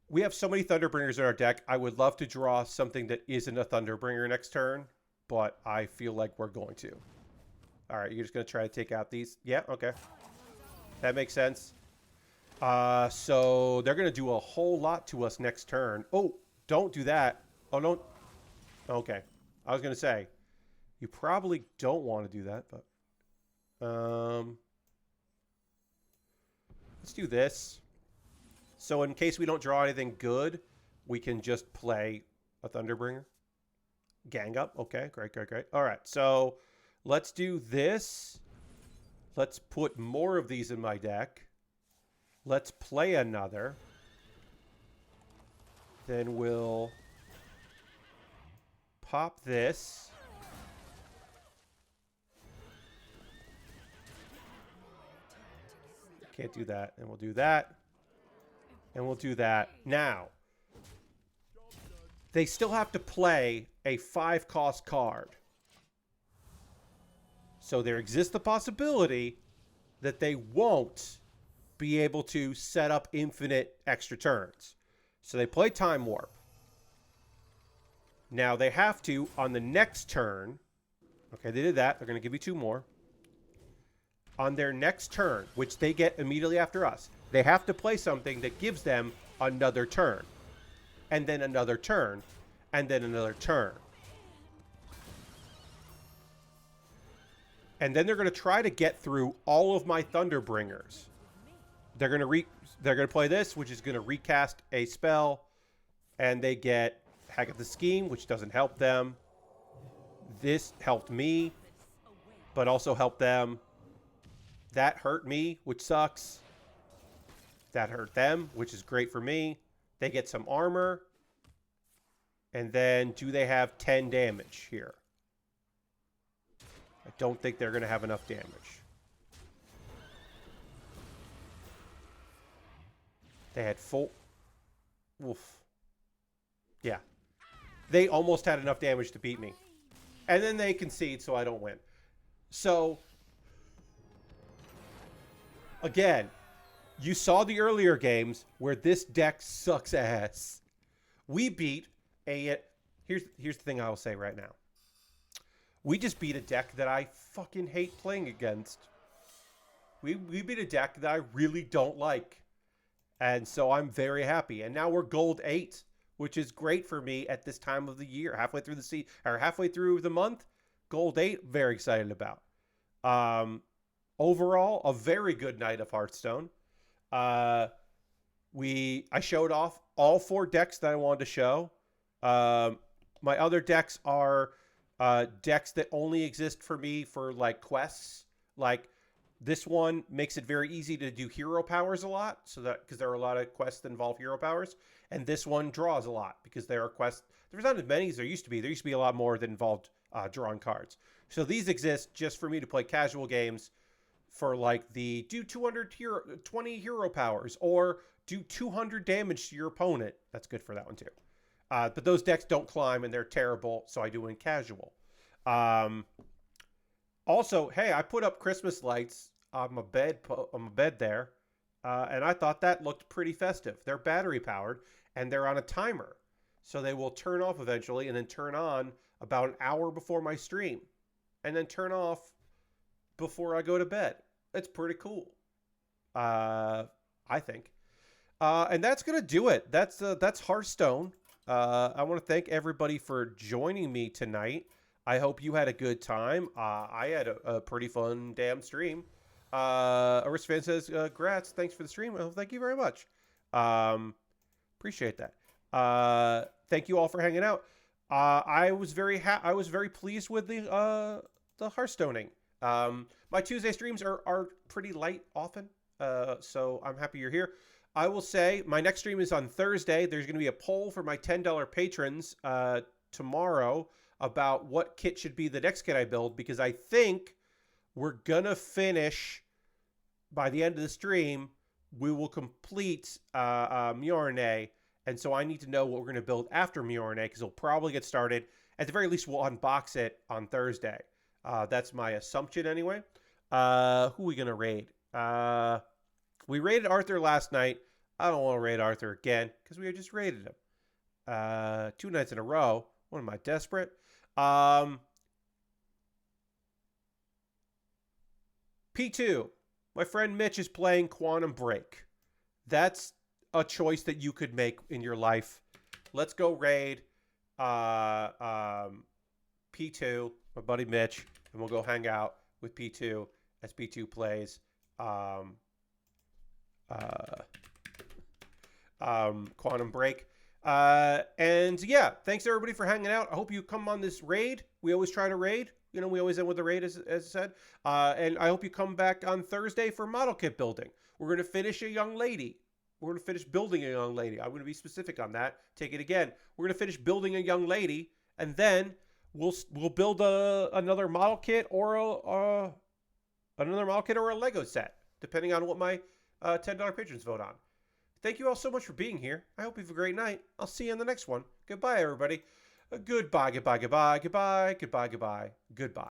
We have so many Thunderbringers in our deck. I would love to draw something that isn't a Thunderbringer next turn, but I feel like we're going to. All right, you're just going to try to take out these? Yeah, okay. That makes sense. So they're going to do a whole lot to us next turn. Oh, don't do that. Oh, don't. Okay. I was going to say, you probably don't want to do that, but let's do this. So in case we don't draw anything good, we can just play a Thunderbringer. Gang up. Okay, great, great, great. All right, so let's do this. Let's put more of these in my deck. Let's play another. Then we'll pop this. Can't do that. And we'll do that. And we'll do that. Now, they still have to play a 5-cost card. So there exists the possibility that they won't be able to set up infinite extra turns. So they play Time Warp. Now they have to, on the next turn, okay, they did that. They're going to give you 2 more. On their next turn, which they get immediately after us, they have to play something that gives them another turn. And then another turn. And then another turn. And then they're going to try to get through all of my Thunderbringers. They're going to play this, which is going to recast a spell. And they get Hack at the Scheme, which doesn't help them. This helped me, but also helped them. That hurt me, which sucks. That hurt them, which is great for me. They get some armor. And then do they have 10 damage here? I don't think they're going to have enough damage. They had full... Oof. Yeah. They almost had enough damage to beat me. And then they concede, so I don't win. So... Again, you saw the earlier games where this deck sucks ass. We beat a... Here's the thing I will say right now. We just beat a deck that I fucking hate playing against. We beat a deck that I really don't like. And so I'm very happy. And now we're gold 8, which is great for me at this time of the year. Halfway through the month, gold 8, very excited about. Overall, a very good night of Hearthstone. I showed off all 4 decks that I wanted to show. My other decks are decks that only exist for me for like quests. Like this one makes it very easy to do hero powers a lot, so that because there are a lot of quests that involve hero powers, and this one draws a lot because there are quests. There's not as many as there used to be. There used to be a lot more that involved drawing cards. So these exist just for me to play casual games. For like the do 20 hero powers or do 200 damage to your opponent. That's good for that one too. But those decks don't climb and they're terrible, so I do in casual. Also, hey, I put up Christmas lights on my bed there. And I thought that looked pretty festive. They're battery powered and they're on a timer. So they will turn off eventually and then turn on about an hour before my stream and then turn off before I go to bed. It's pretty cool. I think. And that's gonna do it. That's Hearthstone. I want to thank everybody for joining me tonight. I hope you had a good time. I had a pretty fun damn stream. Aristfan says, "Grats, thanks for the stream." Well, thank you very much. Appreciate that. Thank you all for hanging out. I was very pleased with the Hearthstoning. My Tuesday streams are pretty light often, so I'm happy you're here. I will say my next stream is on Thursday. There's going to be a poll for my $10 patrons tomorrow about what kit should be the next kit I build, because I think we're going to finish by the end of the stream. We will complete Mjorne, and so I need to know what we're going to build after Mjorne, because it'll probably get started. At the very least, we'll unbox it on Thursday. That's my assumption anyway. Who are we going to raid? We raided Arthur last night. I don't want to raid Arthur again because we just raided him 2 nights in a row. What am I, desperate? P2. My friend Mitch is playing Quantum Break. That's a choice that you could make in your life. Let's go raid P2, my buddy Mitch, and we'll go hang out with P2 as P2 plays Quantum Break. And yeah, thanks everybody for hanging out. I hope you come on this raid. We always try to raid. You know, we always end with a raid, as I said. And I hope you come back on Thursday for model kit building. We're going to finish a young lady. We're going to finish building a young lady. I'm going to be specific on that. Take it again. We're going to finish building a young lady, and then we'll build another model kit or a Lego set, depending on what my $10 patrons vote on. Thank you all so much for being here. I hope you have a great night. I'll see you in the next one. Goodbye, everybody. Goodbye, goodbye, goodbye, goodbye, goodbye, goodbye, goodbye.